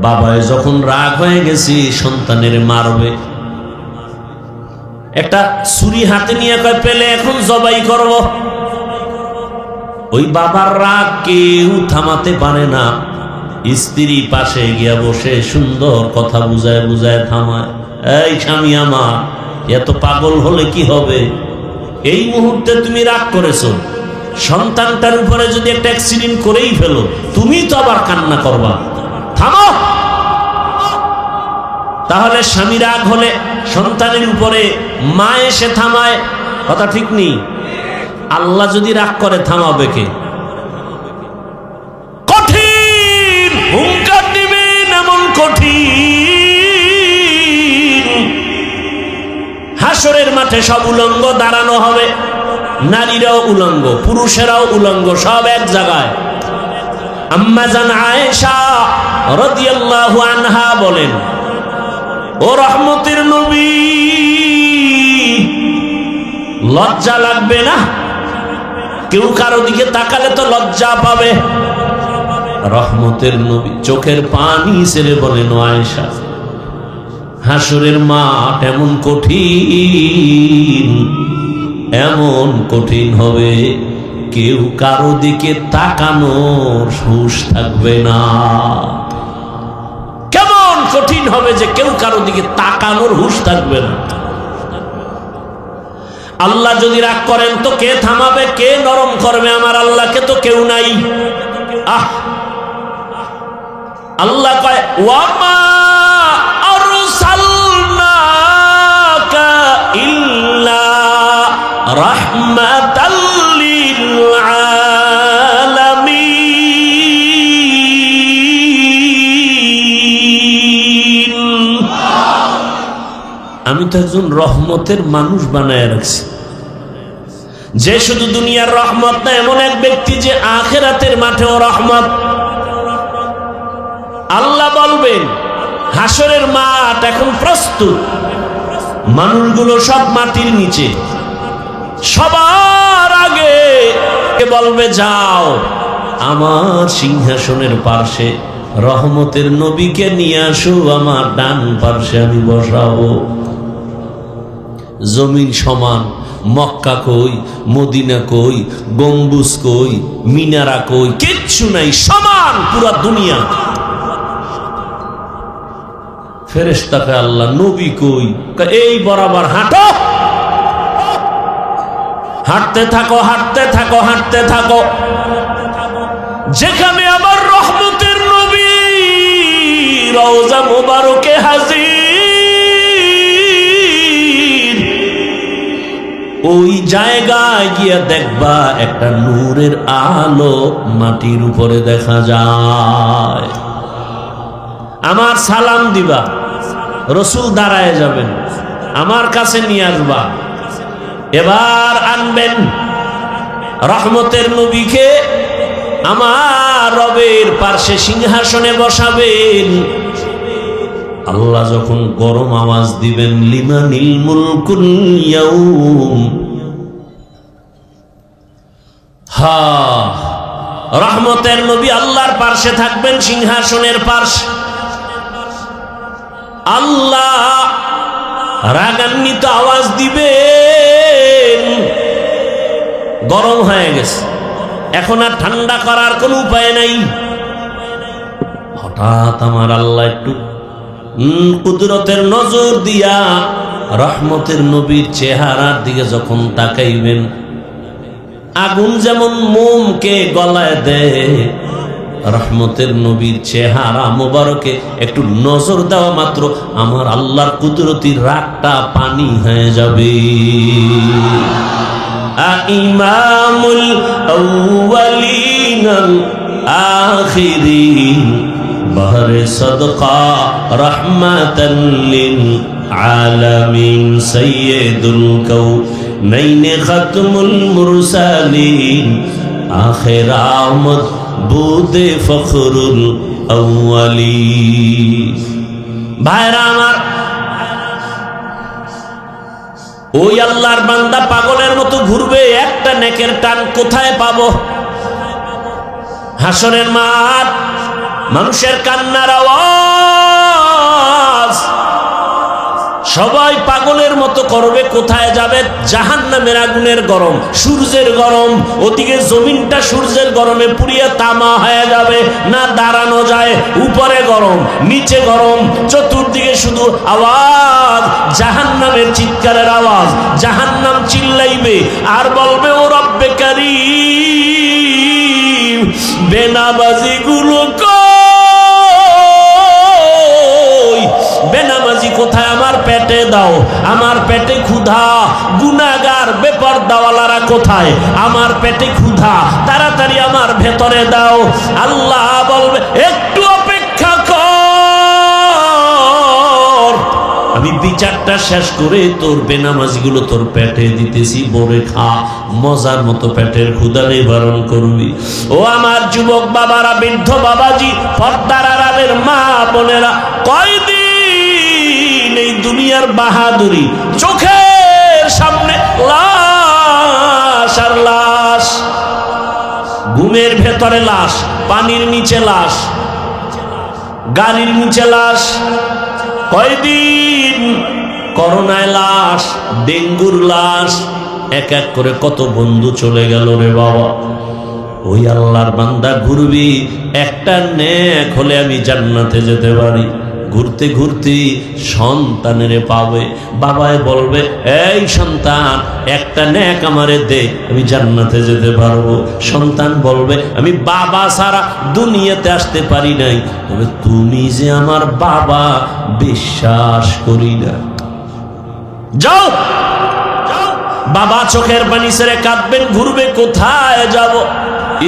বাবায় যখন রাগ হয়ে গেছি, সন্তানের মারবে, একটা ছুরি হাতে নিয়ে কয়, পেলে এখন জবাই করব। ওই বাবার রাগ কেউ থামাতে পারে না। স্ত্রী পাশে গিয়া বসে সুন্দর কথা বুঝায় বুঝায় থামায়, এই স্বামী আমার, এত পাগল হলে কি হবে? এই মুহূর্তে তুমি রাগ করেছো, সন্তানটার উপরে যদি একটা অ্যাক্সিডেন্ট করেই ফেলো, তুমি তো আবার কান্না করবা। থামো, তাহলে স্বামী রাগ হলে সন্তানের উপরে মা এসে থামায়, কথা ঠিক নেই? আল্লাহ যদি রাগ করে থামাবে কে? কঠিন হুঙ্কার দিবেন, এমন কঠিন। হাসরের মাঠে সব উলঙ্গ দাঁড়ানো হবে, নারীরাও উলঙ্গ, পুরুষেরাও উলঙ্গ, সব এক জায়গায়। আম্মা জান আয়েশা রাদিয়াল্লাহু আনহা বলেন, ও রহমতের নবী, লজ্জা লাগবে না? কেউ কারো দিকে তাকালে তো লজ্জা পাবে। রহমতের নবী চোখের পানি ছেড়ে বলেন, ও আয়েশা, হাসরের মাঠ এমন কঠিন, এমন কঠিন হবে, কেউ কারো দিকে তাকানোর হুঁশ থাকবে না। কেমন কঠিন হবে যে কেউ কারো দিকে তাকানোর হুঁশ থাকবে না। আল্লাহ যদি রাগ করেন তো কে থামাবে, কে নরম করবে? আমার আল্লাহকে তো কেউ নাই। আল্লাহ কয়, ওয়ামা আরসালনাকা ইল্লা রাহমাতাল লিল আলামিন। আমি তো একজন রহমতের মানুষ বানায় রাখছি, যে শুধু দুনিয়ার রহমত না, এমন এক ব্যক্তি যে আখিরাতের মাঠেও রহমত। আল্লাহ বলবেন, হাসরের মাঠ এখন প্রস্তুত, মানুষগুলো সব মাটির নিচে, সবার আগে বলবে, যাও আমার সিংহাসনের পার্শ্বে রহমতের নবীকে নিয়ে আসো, আমার ডান পার্শ্বে আমি বসাবো। জমিন সমান, মক্কা কই, মদিনা কই, গম্বুজ কই, মিনারা কই, কিচ্ছু নাই, সমান পুরা দুনিয়া। ফেরেশতাকে আল্লাহ, নবী কই? এই বরাবর হাঁটো, হাঁটতে থাকো, হাঁটতে থাকো, হাঁটতে থাকো, যেখানে আমার রহমতের নবী রওজা মুবারকে হাজির, ওই জায়গায় গিয়া দেখবা একটা নূরের আলো মাটির উপরে দেখা যায়। আমার সালাম দিবা, রসুল দাঁড়ায় যাবেন, আমার কাছে নিয়ে আসবা, এবার আনবেন রহমতের নবীকে, আমার রবের পার্শ্বে সিংহাসনে বসাবেন। আল্লাহ যখন গরম আওয়াজ দিবেন, লিমানিল মুলকুল ইয়াউম, রহমতের নবী আল্লাহর পার্শ্বে থাকবেন, সিংহাসনের পার্শ্বে। আল্লাহ রাগান্বিত আওয়াজ দিবেন, গরম হয়ে গেছে, এখন আর ঠান্ডা করার কোনো উপায় নাই। হঠাৎ আমার আল্লাহ একটু কুদরতের নজর দিয়া রহমতের নবীর চেহারার দিকে যখন তাকাইবেন, আগুন যেমন মোমকে গলায় দেয়, রহমতের নবীর চেহারা মোবারকে একটু নজর দেওয়া মাত্র আমার আল্লাহর কুদরতির রাগটা পানি হয়ে যাবে। ইমামুল আউয়ালিন আল আখিরিন, বাহরে সদকা রাহমাতান লিল আলামিন, সাইয়্যিদুল কাউনাইন খাতমুল মুরসালিন, আখির আমদ বুদে ফখরুল আউয়ালিন। ভাইরা আমার, ওই আল্লাহর বান্দা পাগলের মতো ঘুরবে, একটা নেকের টান কোথায় পাবো? হাসরের মাঠ, মানুষের কান্নার আওয়াজ, সবাই পাগলের মতো করবে, কোথায় যাবে? জাহান্নামের আগুনের গরম, সূর্যের গরম, ওদিকে জমিনটা সূর্যের গরমে পুড়িয়ে তামা হয়ে যাবে, না দাঁড়ানো যায়, উপরে গরম, নিচে গরম, চতুর্দিকে শুধু আওয়াজ, জাহান্নামের চিৎকারের আওয়াজ। জাহান্নাম চিল্লাইবে আর বলবে, ও রব্বে কারীম, বেনামাজি গুলো কই? বেনামাজি দাও। আমার পেটে ক্ষুধা, গুনাহগার বেপরদাওয়ালারা কোথায়? আমার পেটে ক্ষুধা, তাড়াতাড়ি আমার ভেতরে দাও। আল্লাহ বলবে একটু অপেক্ষা কর, আমি বিচারটা শেষ করে তোর বেনামাজিগুলো তোর পেটে দিতেছি, বলে খা, মজার মতো পেটের ক্ষুধা নিবারণ করবি। ও আমার যুবক বাবারা, বৃদ্ধ বাবাজি, পর্দার আড়ালের মা বোনেরা, কয়দিন এই দুনিয়ার বাহাদুরি, চোখের সামনে লাশ আর লাশ, ঘুমের ভেতরে লাশ, পানির নিচে লাশ, গাড়ির নিচে লাশ, কয়দিন করোনায় লাশ, ডেঙ্গুর লাশ, এক এক করে কত বন্ধু চলে গেল রে বাবা। ওই আল্লাহর বান্দা ঘুরবি, একটা নেক হলে আমি জান্নাতে যেতে পারি। ঘুরতে ঘুরতে সন্তানের পাবে, বাবায় বলবে এই সন্তান একটা নেক আমারে দে, আমি জান্নাতে যেতে পারবো। সন্তান বলবে আমি বাবা ছাড়া দুনিয়াতে আসতে পারি নাই, তবে তুমি যে আমার বাবা বিশ্বাস করি না। যাও, বাবা চোখের পানি ছেড়ে কাঁদবেন, ঘুরবে কোথায় যাব?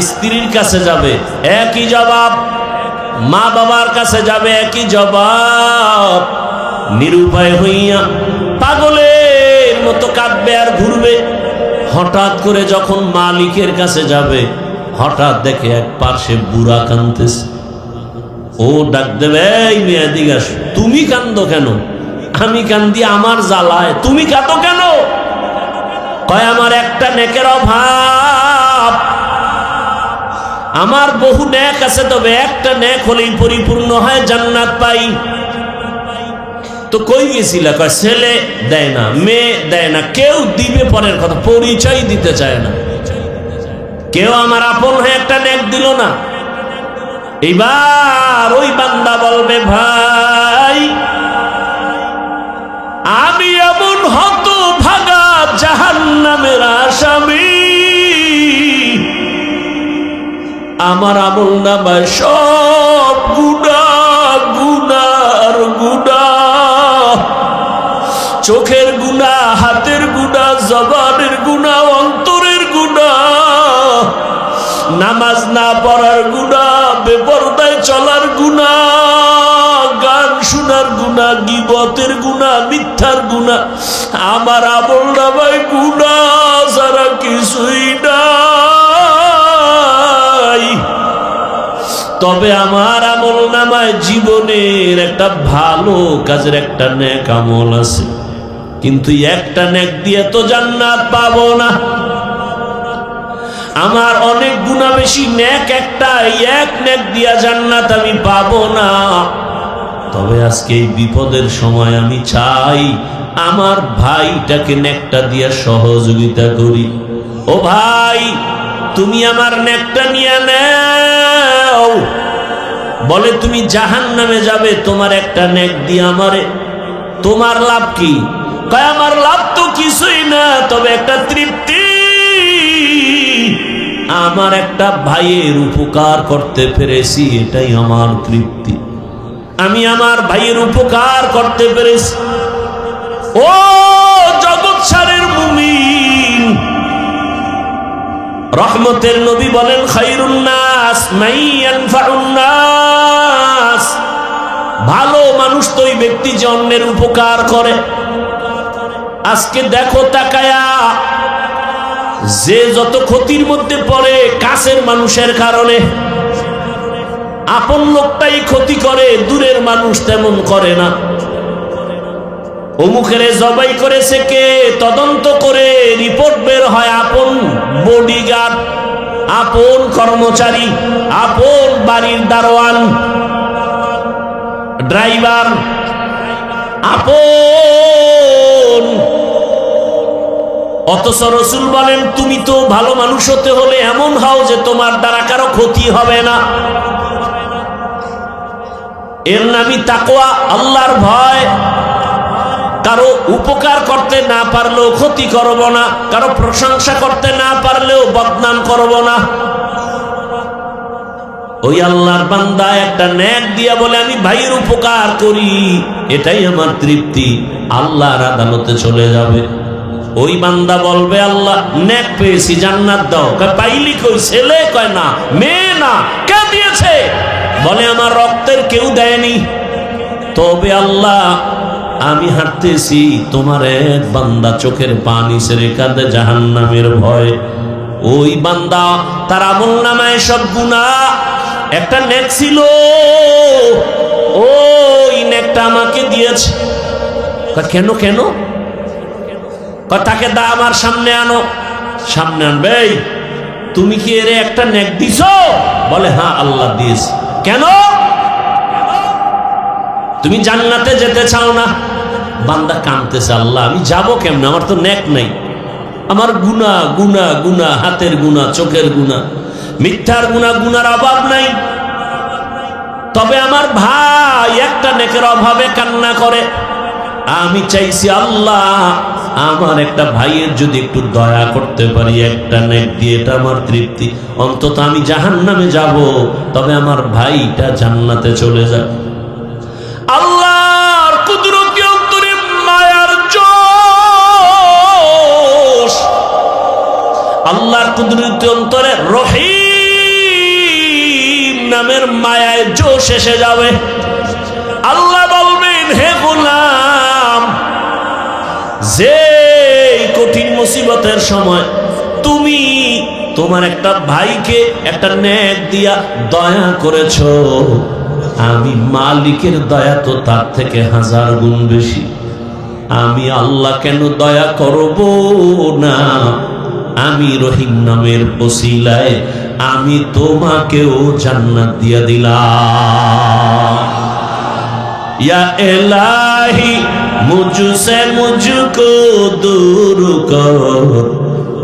স্ত্রীর কাছে যাবে, একই জবাব। মা বাবার কাছে যাবে, একই জবাব। নিরুপায় হইয়া পাগলের মতো কাঁদবে আর ঘুরবে। হঠাৎ করে যখন মালিকের কাছে যাবে, হঠাৎ দেখে এক পাশে বুড়া কাঁদতেছে। ও ডাক দেবে, এই মেয়ে দিকে আসো। তুমি কান্দো কেন? আমি কান্দি আমার জ্বালায়, তুমি কাঁদো কেন? কয় আমার একটা নেকের অভাব, আমার বহু নেক আছে, তবে একটা নেক হলেই পরিপূর্ণ হয়, জান্নাত পাই। তো কই গেছিলা? কয় ছেলে দেয় না, মেয়ে দেয় না, কেউ দিবে পরের কথা, পরিচয় দিতে চায় না। কেউ আমার আপন হয়ে একটা নেক দিল না। এইবার ওই বান্দা বলবে ভাই আমি এমন হতভাগা জাহান্নামের আসামি, আমার আমল নামায় সব গুনাহ, গুনার গুনাহ, চোখের গুনাহ, হাতের গুনাহ, জবানের গুনাহ, অন্তরের গুনাহ, নামাজ না পড়ার গুনাহ, বেপরদায় চলার গুনাহ, গান শোনার গুনাহ, গীবতের গুনাহ, মিথ্যার গুনাহ। আমার আমল নামায় গুনাহ ছাড়া কিছুই নাই। তবে আমার আমল নামায় জীবনের একটা ভালো কাজের একটা নেক আমল আছে, কিন্তু একটা নেক দিয়ে তো জান্নাত পাবো না। আমার অনেক গুণা বেশি, নেক একটা, এক নেক দিয়া জান্নাত আমি পাবো না। তবে আজকে এই বিপদের সময় আমি চাই আমার ভাইটাকে নেকটা দিয়া সহযোগিতা করি। ও ভাই, তুমি আমার নেকটা নিয়ে নাও। বলে তুমি জাহান্নামে যাবে, তোমার একটা নেক দিয়ে আমারে, তোমার লাভ কি? কয় আমার লাভ তো কিছুই না, তবে একটা তৃপ্তি, আমার একটা ভাইয়ের উপকার করতে পেরেছি, এটাই আমার তৃপ্তি। আমি আমার ভাইয়ের উপকার করতে পেরেছি। ও জগৎ সারের মুমিন, রহমতের নবী বলেন খায়রুন নাস মান ইয়ানফাউন নাস, ভালো মানুষ তো ওই ব্যক্তি যে অন্যের উপকার করে। আজকে দেখো তাকায়া, যে যত ক্ষতির মধ্যে পড়ে কাছের মানুষের কারণে, আপন লোকটাই ক্ষতি করে, দূরের মানুষ তেমন করে না। অমুকের জবাই করেছে কে, তদন্ত করে রিপোর্ট বের হয় আপন বডিগার্ড, আপন কর্মচারী, আপন বাড়ির দারোয়ান, ড্রাইভার, আপন। অথচ রাসূল বলেন তুমি তো ভালো মানুষ হতে হলে এমন হও যে তোমার দ্বারা কারো ক্ষতি হবে না। এর নামই তাকওয়া, আল্লাহর ভয়। কারো উপকার করতে না পারলেও ক্ষতি করব না, কারো প্রশংসা করতে না পারলেও বদনাম করব না। ওই আল্লাহর বান্দা একটা নেক দিয়া বলে আমি ভাইয়ের উপকার করি, এটাই আমার তৃপ্তি। আল্লাহর আদালতে চলে যাবে। ওই বান্দা বলবে, আল্লাহ নেক পেয়েছি, জান্নাত দাও। কয় পাইলি কই? ছেলে? কয় না। মেয়ে? না। কে দিয়েছে? বলে আমার রক্তের কেউ দেয়নি। তবে আল্লাহ আমি হাঁটতেছি, তোমার এক বান্দা চোখের পানি ছেড়ে কাঁদে জাহান্নামের ভয়। ওই বান্দা তার আমলনামায় সব গুনাহ, একটা নেক ছিল, ওই নেকটা আমাকে দিয়েছে। কেন? কেন? তাকে দা আমার সামনে আনো। সামনে আনবে। তুমি কি এর একটা নেক দিছো? বলে হ্যাঁ আল্লাহ দিয়েছে। কেন? তুমি জান্নাতে যেতে চাও না? বান্দা কাঁদতেছে, আল্লাহ আমি যাব কেমনে? আমার তো নেক নাই, আমার গুনাহ গুনাহ গুনাহ, হাতের গুনাহ, চোখের গুনাহ, মিথ্যার গুনাহ, গুনার অভাব নাই। তবে আমার ভাই একটা নেকের অভাবে কান্না করে। আমি চাইছি আল্লাহ আমার একটা ভাইয়ের যদি একটু দয়া করতে পারি একটা নেক দিয়ে, এটা আমার তৃপ্তি। অন্তত আমি জাহান্নামে যাব, তবে আমার ভাইটা জান্নাতে চলে যাবে। আল্লাহর কুদরতি অন্তরে মায়ার জোশ, আল্লাহর কুদরতি অন্তরে রহিম নামের মায়ায় জোশ এসে যাবে। আল্লাহ বলবেন, হে গোলাম, যে কঠিন মুসিবতের সময় তুমি তোমার একটা ভাইকে একটা নেক দিয়া দয়া করেছো, আমি মালিকের দয়া তো তার থেকে 1000 গুণ বেশি। আমি আল্লাহ কেন দয়া করব না? আমি রহিম নামের ওসিলায় আমি তোমাকেও জান্নাত দিয়া দিলাম। या इलाही मुझसे मुझको दूर कर,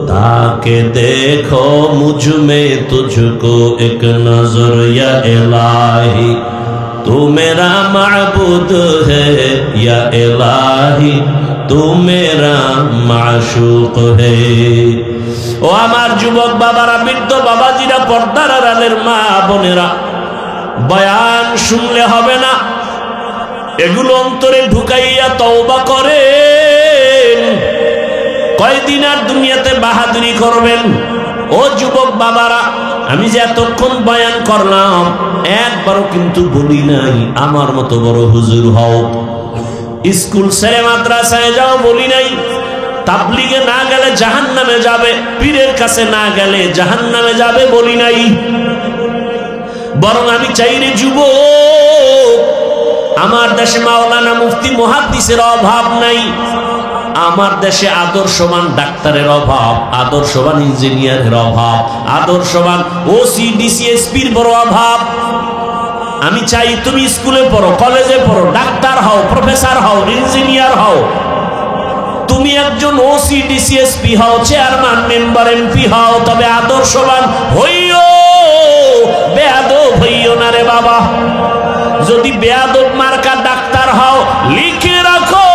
ताकि देखो मुझ में तुझको एक नजर। या इलाही तू मेरा माबूद है, या इलाही तू मेरा माशूक है। ও আমার যুবক বাবারা, বৃদ্ধ বাবাজিরা, পর্দার আড়ালের মা বোনেরা, বয়ান শুনলে হবে না, এগুলো অন্তরে ঢুকাইয়া তওবা করেন। কয়দিন আর দুনিয়াতে বাহাদুরি করবেন? ও যুবক বাবারা, আমি যে এতক্ষণ বয়ান করলাম একবারও কিন্তু বলি নাই আমার মতো বড় হুজুর হও, স্কুল ছেড়ে মাদ্রাসায় যাও বলি নাই, তাবলিগে না গেলে জাহান্নামে যাবে, পীরের কাছে না গেলে জাহান্নামে যাবে বলি নাই। বরং আমি চাই রে যুবক, আমার দেশে মাওলানা মুফতি মুহাদ্দিসের অভাব নাই, আমার দেশে আদর্শবান ডাক্তারের অভাব, আদর্শবান ইঞ্জিনিয়ারের অভাব, আদর্শবান ওসি ডিসিএসপির বড় অভাব। আমি চাই তুমি স্কুলে পড়ো, কলেজে পড়ো, ডাক্তার হও, প্রফেসর হও, ইঞ্জিনিয়ার হও, তুমি একজন ওসি ডিসিএসপি হও, চেয়ারম্যান মেম্বার এমপি হও, তবে আদর্শবান হইও, বেয়াদব হইও না রে বাবা। যদি বেয়াদব মার্কা ডাক্তার হও, লিখে রাখো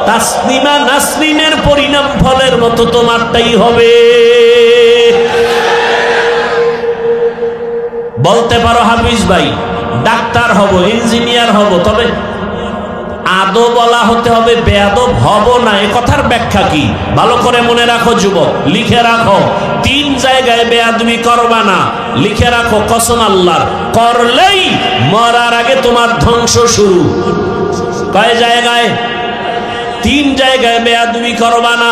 তাসনিমা নাসরিনের পরিণাম ফলের মতো তোমারটাই হবে। বলতে পারো হাফিজ ভাই ডাক্তার হব, ইঞ্জিনিয়ার হব, তবে আদব বলা হতে হবে, বেয়াদব হব না। এ কথার ব্যাখ্যা কি? ভালো করে মনে রাখো যুবক, লিখে রাখো, 3 জায়গায় বেয়াদবি করবা না। লিখে রাখো, কসম আল্লাহর, করলেই মরার আগে তোমার ধ্বংস শুরু। কয় জায়গায়? 3 জায়গায় বেয়াদবি করবা না।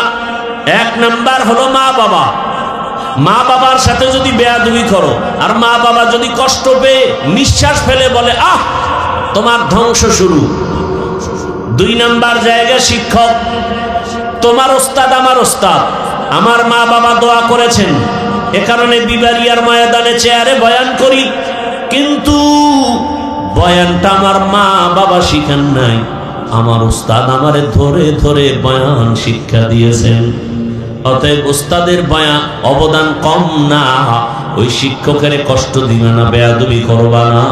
1 নাম্বার হলো মা বাবা। মা বাবার সাথে যদি বেয়াদবি করো, আর মা বাবা যদি কষ্ট পেয়ে নিঃশ্বাস ফেলে বলে আহ, তোমার ধ্বংস শুরু। 2 নাম্বার জায়গা শিক্ষক। তোমার ওস্তাদ আমার ওস্তাদ, আমার মা বাবা দোয়া করেছেন, এ কারণে বিবারিয়ার ময়দানে চেয়ারে বয়ান করি, কিন্তু বয়ানটা আমার মা বাবা শিখান নাই, আমার ওস্তাদ আমারে ধরে ধরে বয়ান শিক্ষা দিয়েছেন। অতএব ওস্তাদের বয়ান অবদান কম না, ওই শিক্ষকের কষ্ট দিবে না, বেয়াদবি করবা না।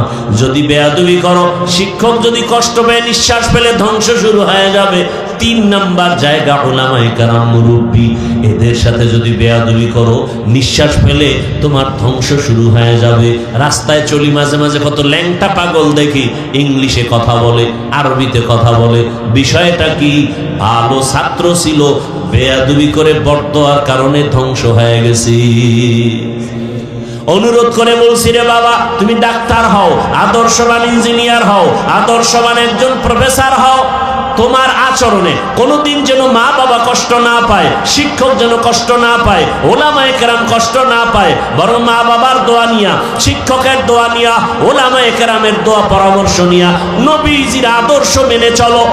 যদি বেয়াদবি করো, শিক্ষক যদি কষ্ট পেয়ে নিঃশ্বাস পেলে ধ্বংস শুরু হয়ে যাবে। 3 নাম্বার জায়গা উলামায়ে কেরাম, মুরব্বী, এদের সাথে যদি বেয়াদবি করো, নিঃশ্বাস পেলে তোমার ধ্বংস শুরু হয়ে যাবে। রাস্তায় চলি, মাঝে মাঝে কত ল্যাংটা পাগল দেখি, ইংলিশে কথা বলে, আরবিতে কথা বলে। বিষয়টা কি? ভালো ছাত্র ছিল, বেয়াদবি করে বর্দোয়ার কারণে ধ্বংস হয়ে গেছি। অনুরোধ করে বলছি, রে বাবা, তুমি ডাক্তার হও, আদর্শবান ইঞ্জিনিয়ার হও, আদর্শবান একজন প্রফেসর হও। তোমার আচরণে কোনোদিন যেন মা বাবা কষ্ট না পায়, শিক্ষক যেন কষ্ট না পায়, ওলামায়ে কেরাম কষ্ট না পায়। বরং মা বাবার দোয়া নিয়া, শিক্ষকের দোয়া নিয়া, ওলামায়ে কেরামের দোয়া পরামর্শ নিয়া, নবীজির আদর্শ মেনে চলো।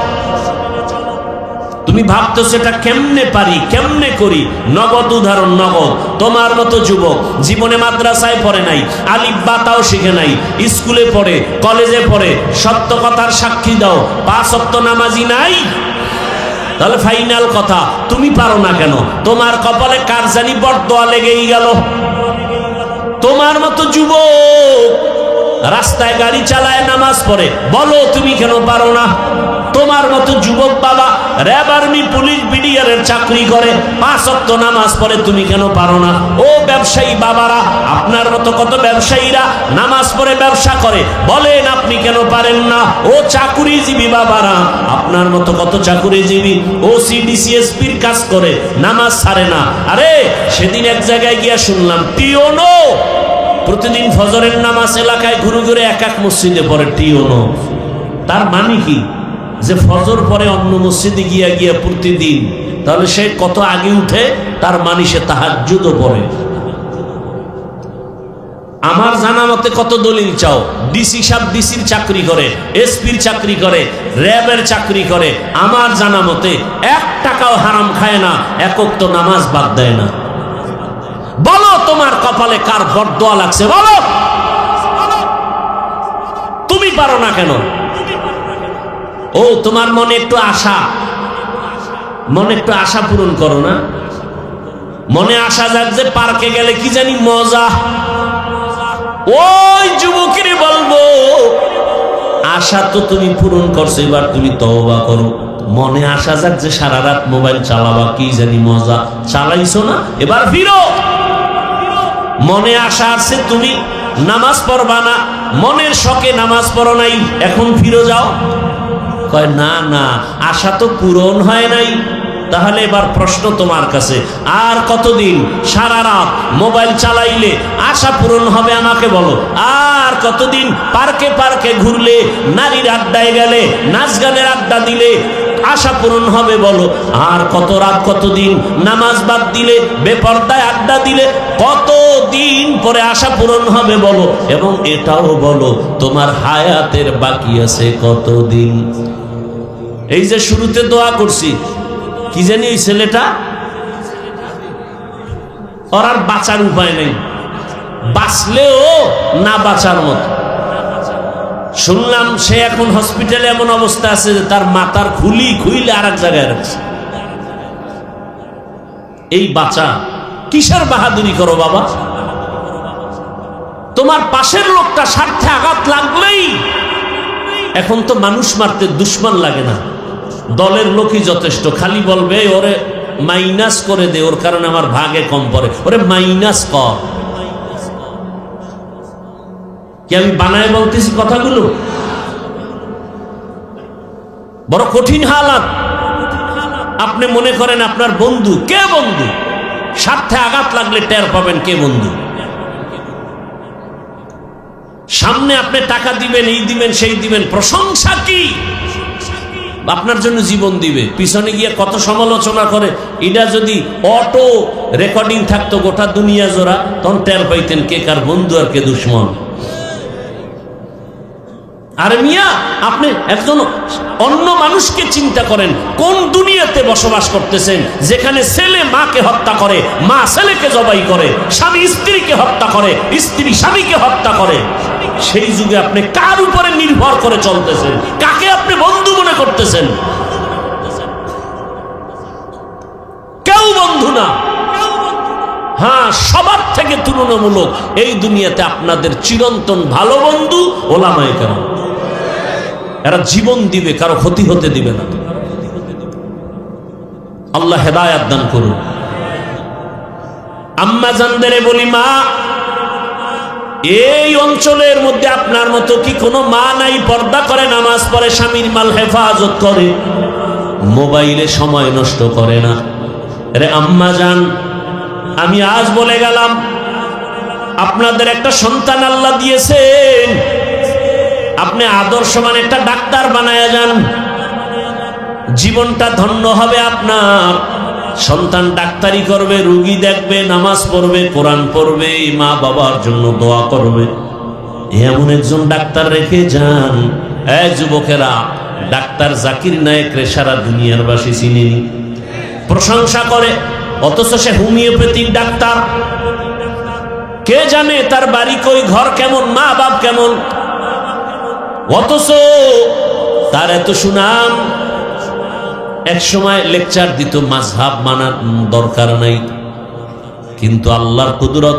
তুমি ভাবতো সেটা কেমনে পারি, কেমনে করি? নগদ উদাহরণ, নগদ। তোমার মতো যুবক জীবনে মাদ্রাসায় পড়ে নাই, আলিফ বা তাও শিখে নাই, স্কুলে পড়ে, কলেজে পড়ে, সত্য কথার সাক্ষী দাও, 5 ওয়াক্ত নামাজি নাই। তাহলে ফাইনাল কথা, তুমি পারো না কেন? তোমার কপালে কার জানি বরদোয়া লেগেই গেল। তোমার মতো যুবক রাস্তায় গাড়ি চালায়, নামাজ পড়ে, বলো তুমি কেন পারো না? তোমার মতো যুবক বাবা র্যাব, আর্মি, পুলিশ, বিডিআরের চাকরি করে, 5 ওয়াক্ত নামাজ পড়ে, তুমি কেন পারো না? ও ব্যবসায়ী বাবারা, আপনার মতো কত ব্যবসায়ীরা নামাজ পড়ে ব্যবসা করে, বলেন আপনি কেন পারেন না? ও চাকুরিজীবী বাবারা, আপনার মতো কত চাকুরিজীবী ও সিডিসিএসপির কাজ করে, নামাজ ছাড়ে না। আরে সেদিন এক জায়গায় গিয়া শুনলাম, টিওনো প্রতিদিন ফজরের নামাজ এলাকায় ঘুরে ঘুরে এক এক মসজিদে পড়ে, টিওনো। তার মানে কি? যে ফজর পরে অন্য মসজিদে গিয়া গিয়া প্রতিদিন, তাহলে সে কত আগে উঠে, তার মানে সে তাহাজ্জুদও পড়ে। আমার জানা মতে কত দলিল চাও? ডিসি সাহেব ডিসির চাকরি করে, এসপির চাকরি করে, র্যাবের চাকরি করে, আমার জানা মতে 1 টাকাও হারাম খায় না, একক তো নামাজ বাদ দেয় না। বলো তোমার কপালে কার বরদোয়া লাগছে? বলো, তুমি পারো না কেন? ও তোমার মনে একটু আশা, মনে একটু আশা পূরণ করো না। মনে আশা যাক যে পার্কে গেলে কি জানি মজা। ওই যুবকেরই বলবো, আশা তো তুমি পূরণ করছো, এবার তুমি তওবা করো। মনে আশা যাক যে সারা রাত মোবাইল চালাবা, কি জানি মজা, চালাইছো না, এবার ফিরো। মনে আশা আছে তুমি নামাজ পড়বা না, মনের শখে নামাজ পড়ো নাই, এখন ফিরে যাও। কয় না না, আশা তো পূরণ হয় নাই। তাহলে এবার প্রশ্ন তোমার কাছে, আর কতদিন সারা রাত মোবাইল চালাইলে আশা পূরণ হবে আমাকে বলো? আর কতদিন পার্কে পার্কে ঘুরলে, নারীর আড্ডায় গেলে, নাচ গানের আড্ডা দিলে আশা পূরণ হবে বলো? আর কত রাত, কতদিন নামাজ বাদ দিলে, বেপরদায় আড্ডা দিলে, কতদিন পরে আশা পূরণ হবে বলো? এবং এটাও বলো তোমার হায়াতের বাকি আছে কতদিন? এই যে শুরুতে দোয়া করছি, কি জানি ওই ছেলেটা, ওর আর বাঁচার উপায় নেই, বাঁচলেও না বাঁচার মতো। শুনলাম সে এখন হসপিটালে এমন অবস্থা আছে যে তার মাথার খুইলে আর এক জায়গায় রাখছে। এই বাঁচা কিসের বাহাদুরি করো বাবা? তোমার পাশের লোকটা স্বার্থে আঘাত লাগলেই, এখন তো মানুষ মারতে দুশ্মন লাগে না, দলের লোকই যথেষ্ট। খালি বলবে ওরে মাইনাস করে দে, ওর কারণে আমার ভাগে কম পড়ে, ওরে মাইনাস কর। কি আমি বানায় বলতেছি কথাগুলো? বড় কঠিন হালাত। আপনি মনে করেন আপনার বন্ধু, কে বন্ধু? স্বার্থে আঘাত লাগলে টের পাবেন কে বন্ধু। সামনে আপনি টাকা দিবেন, এই দিবেন, সেই দিবেন, প্রশংসা কি, আপনার জন্য জীবন দিবে, পিছনে গিয়ে কত সমালোচনা করে। এটা যদি অটো রেকর্ডিং থাকতো গোটা দুনিয়া জোড়া, তখন টের পাইতেন কে কার বন্ধু আর কে দুশ্মন। আর মিয়া, আপনি একজন অন্য মানুষকে চিন্তা করেন, কোন দুনিয়াতে বসবাস করতেছেন যেখানে ছেলে মাকে হত্যা করে, মা ছেলেকে জবাই করে, স্বামী স্ত্রীকে হত্যা করে, স্ত্রী স্বামীকে হত্যা করে। সেই যুগে আপনি কার উপরে নির্ভর করে চলতেছেন? কাকে আপনি বন্ধু মনে করতেছেন? কেউ বন্ধু না। হ্যাঁ, সবার থেকে তুলনামূলক এই দুনিয়াতে আপনাদের চিরন্তন ভালো বন্ধু ওলামায়ে কেরাম। এরা জীবন দিবে, কারো ক্ষতি হতে দিবে না। আল্লাহ হেদায়াত দান করুন। আম্মা জানদেরে বলি, মা, এই অঞ্চলের মধ্যে আপনার মতো কি কোনো মা নাই? পর্দা করে, নামাজ পড়ে, স্বামীর মাল হেফাজত করে, মোবাইলে সময় নষ্ট করে না। আরে আম্মা জান, আমি আজ বলে গেলাম, আপনাদের একটা সন্তান আল্লাহ দিয়েছেন, আপনি আদর্শবান একটা ডাক্তার বানায়া যান, জীবনটা ধন্য হবে আপনার। সন্তান ডাক্তারি করবে, রোগী দেখবে, নামাজ পড়বে, কোরআন পড়বে, মা বাবার জন্য দোয়া করবে। এমন একজন ডাক্তার রেখে যান। এই যুবকেরা, ডাক্তার জাকির নায়েক রে সারা দুনিয়ার বাসী চিনেনি, প্রশংসা করে, অথচ সে হোমিওপ্যাথিক ডাক্তার। কে জানে তার বাড়ি কই, ঘর কেমন, মা বাপ কেমন, অথচ তার এত সুনাম। এক সময় লেকচার দিত, মাযহাব মানার দরকার নাই, কিন্তু আল্লাহর কুদরত,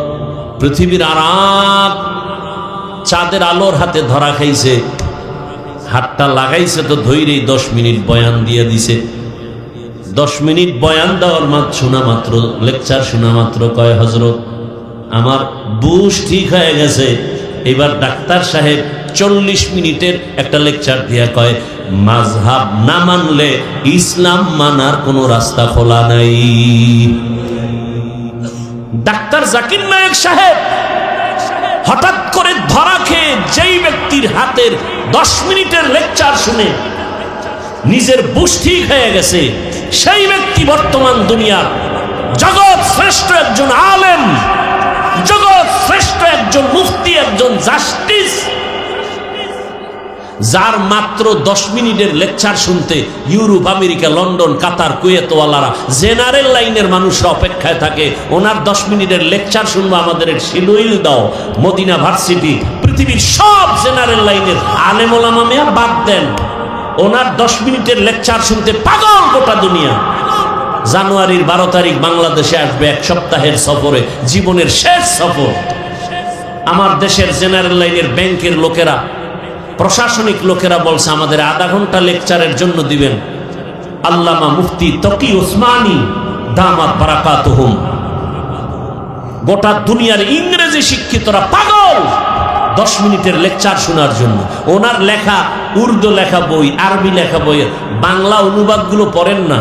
পৃথিবীর আরাম চাঁদের আলোর হাতে ধরা খাইছে, হাতটা লাগাইছে তো ধৈরেই 10 মিনিট বয়ান দিয়ে দিছে। 10 মিনিট বয়ান দেওয়ার শোনা মাত্র, লেকচার শোনা মাত্র কয়, হযরত আমার বুশ ঠিক হয়ে গেছে। এবার ডাক্তার সাহেব 40 মিনিটের একটা লেকচার দিয়া কয়, মাযহাব না মানলে ইসলাম মানার কোনো রাস্তা খোলা নাই। ডাক্তার জাকির নায়েক সাহেব হঠাৎ করে ধরা খেয়ে যেই ব্যক্তির হাতের 10 মিনিটের লেকচার শুনে নিজের বুশ ঠিক হয়ে গেছে, সেই ব্যক্তি বর্তমান দুনিয়ার জগৎ শ্রেষ্ঠ একজন আলেম, জগৎ শ্রেষ্ঠ একজন মুফতি, একজন জাস্টিস, যার মাত্র 10 মিনিটের লেকচার শুনতে ইউরোপ, আমেরিকা, লন্ডন, কাতার, কুয়েত ওয়ালারা, জেনারেল লাইনের মানুষরা অপেক্ষায় থাকে। ওনার 10 মিনিটের লেকচার শুনবো, আমাদের শিলুইল দাও, মদিনা ভার্সিটি, পৃথিবীর সব জেনারেল লাইনের আলেম ওলামা মেয়া বাদ দেন, ওনার 10 মিনিটের লেকচার শুনতে পাগল গোটা দুনিয়া। জানুয়ারির 12 তারিখ বাংলাদেশে আসবে 1 সপ্তাহের সফরে, জীবনের শেষ সফর। আমার দেশের জেনারেল লাইনের ব্যাংকের লোকেরা, প্রশাসনিক লোকেরা বলছে আমাদের আধা ঘন্টা লেকচারের জন্য দিবেন। আল্লামা মুফতি তকি উসমানী দামাত বারাকাতুহুম, গোটা দুনিয়ার ইংরেজি শিক্ষিতরা পাগল 10 মিনিটের লেকচার শোনার জন্য। ওনার লেখা উর্দু লেখা বই, আরবি লেখা বই, বাংলা অনুবাদগুলো পড়েন না,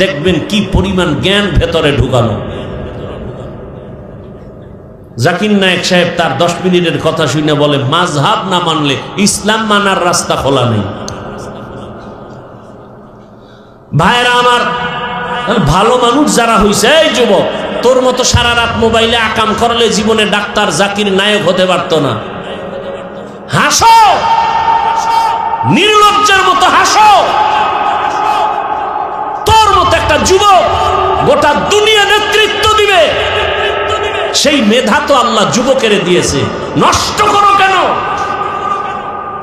দেখবেন কি পরিমাণ জ্ঞান ভেতরে ঢুকানো। জাকির নায়েক সাহেব তার 10 মিনিটের কথা শুনে বলে, মাযহাব না মানলে ইসলাম মানার রাস্তা খোলা নেই। ভাইরা আমার, ভালো মানুষ যারা হইছে, এই যুবক, তোর মতো সারা রাত মোবাইলে আকাম করলে জীবনে ডাক্তার জাকির নায়েক হতে পারতো না। হাসো, নির্লজ্জের মতো হাসো। তোর মতো একটা যুবক গোটা দুনিয়া নেতৃত্ব দিবে, সেই মেধা তো আল্লাহ যুবকের দিয়েছে, নষ্ট করো কেন?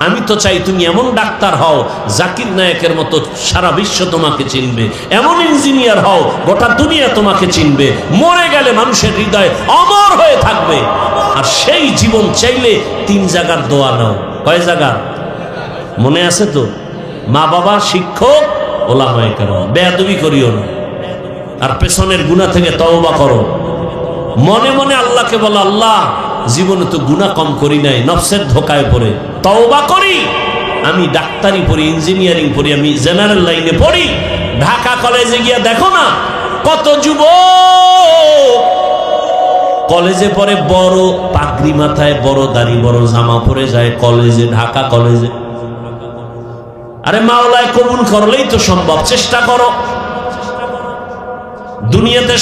আমি তো চাই তুমি এমন ডাক্তার হও, জাকির নায়েকের মতো সারা বিশ্ব তোমাকে চিনবে, এমন ইঞ্জিনিয়ার হও গোটা দুনিয়া তোমাকে চিনবে, মরে গেলে মানুষের হৃদয় অমর হয়ে থাকবে। আর সেই জীবন চাইলে 3 জায়গার দোয়া নাও। কয় জায়গা মনে আছে তো? মা বাবা, শিক্ষক, ওলামায়ে কেরাম। বেয়াদবি করিও না, আর পেছনের গুনাহ থেকে তওবা করো। মনে মনে আল্লাহকে বলো, আল্লাহ জীবনে তো গুনাহ কম করি নাই, নফসের ধোকায় পড়ে তওবা করি, আমি ডাক্তারি পড়ি, ইঞ্জিনিয়ারিং পড়ি, আমি জেনারেল লাইনে পড়ি। ঢাকা কলেজে গিয়া দেখো না কত যুবক কলেজে পড়ে, বড় পাগড়ি মাথায়, বড় দাড়ি, বড় জামা পরে যায় কলেজে, ঢাকা কলেজে। আরে মাওলায় কবুল করলেই তো সম্ভব, চেষ্টা করো। দুনিয়াতে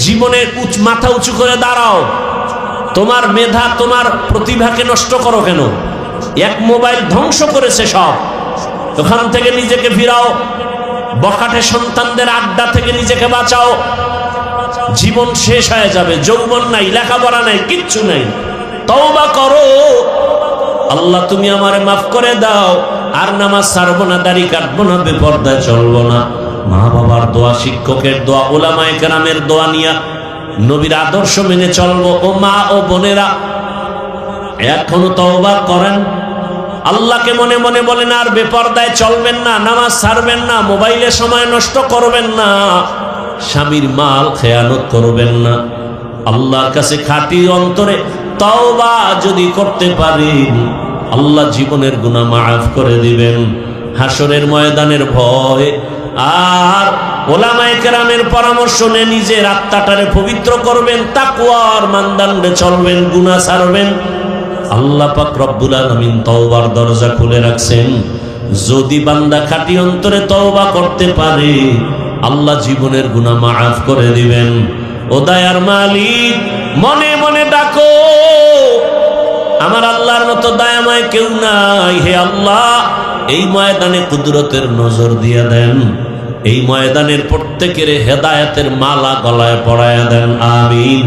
জীবনে মাথা উঁচু করে দাঁড়াও। তোমার মেধা, তোমার প্রতিভাকে নষ্ট করো কেন? এক মোবাইল ধ্বংস করেছে সব, ওখান থেকে নিজেকে ফিরাও। বখাটে সন্তানদের আড্ডা থেকে নিজেকে বাঁচাও। জীবন শেষ হয়ে যাবে, যৌবন নাই, লেখাপড়া নাই, কিচ্ছু নাই। তওবা করো, আল্লাহ তুমি আমারে মাফ করে দাও, আর নামাজ ছাড়বো না, দাড়ি কাটবো না, বেপরদায় চলবো না। মা বাবার দোয়া, শিক্ষকের দোয়া, ওলামায়ে কেরামের দোয়া নিয়া নবীর আদর্শ মেনে চলবো। ও মা ও বোনেরা, এখনো তওবা করেন, আল্লাহকে মনে মনে বলেন, আর বেপরদায় চলবেন না, নামাজ ছাড়বেন না, মোবাইলে সময় নষ্ট করবেন না, স্বামীর মাল খেয়ানত করবেন না। আল্লাহর কাছে খাঁটি অন্তরে তওবা যদি করতে পারেন, আল্লাহ জীবনের গুনাহ মাফ করে দিবেন। হাসরের ময়দানের ভয় আর ওলামায়ে কেরামের পরামর্শ নিয়ে নিজের আত্মাটারে পবিত্র করবেন, তাকওয়ার মানদণ্ডে চলবেন, গুনাহ ছাড়বেন। আল্লাহ পাক রব্বুল আলামিন তওবার দরজা খুলে রাখছেন। যদি বান্দা খাঁটি অন্তরে তওবা করতে পারে, আল্লাহ জীবনের গুনাহ মাফ করে দিবেন। ও দয়ার মালিক, মনে মনে ডাকো, আমার আল্লাহর মতো দয়াময় কেউ নাই। হে আল্লাহ, এই ময়দানে কুদরতের নজর দিয়ে দেন, এই ময়দানের প্রত্যেকের হেদায়েতের মালা গলায় পরায়া দেন। আমিন।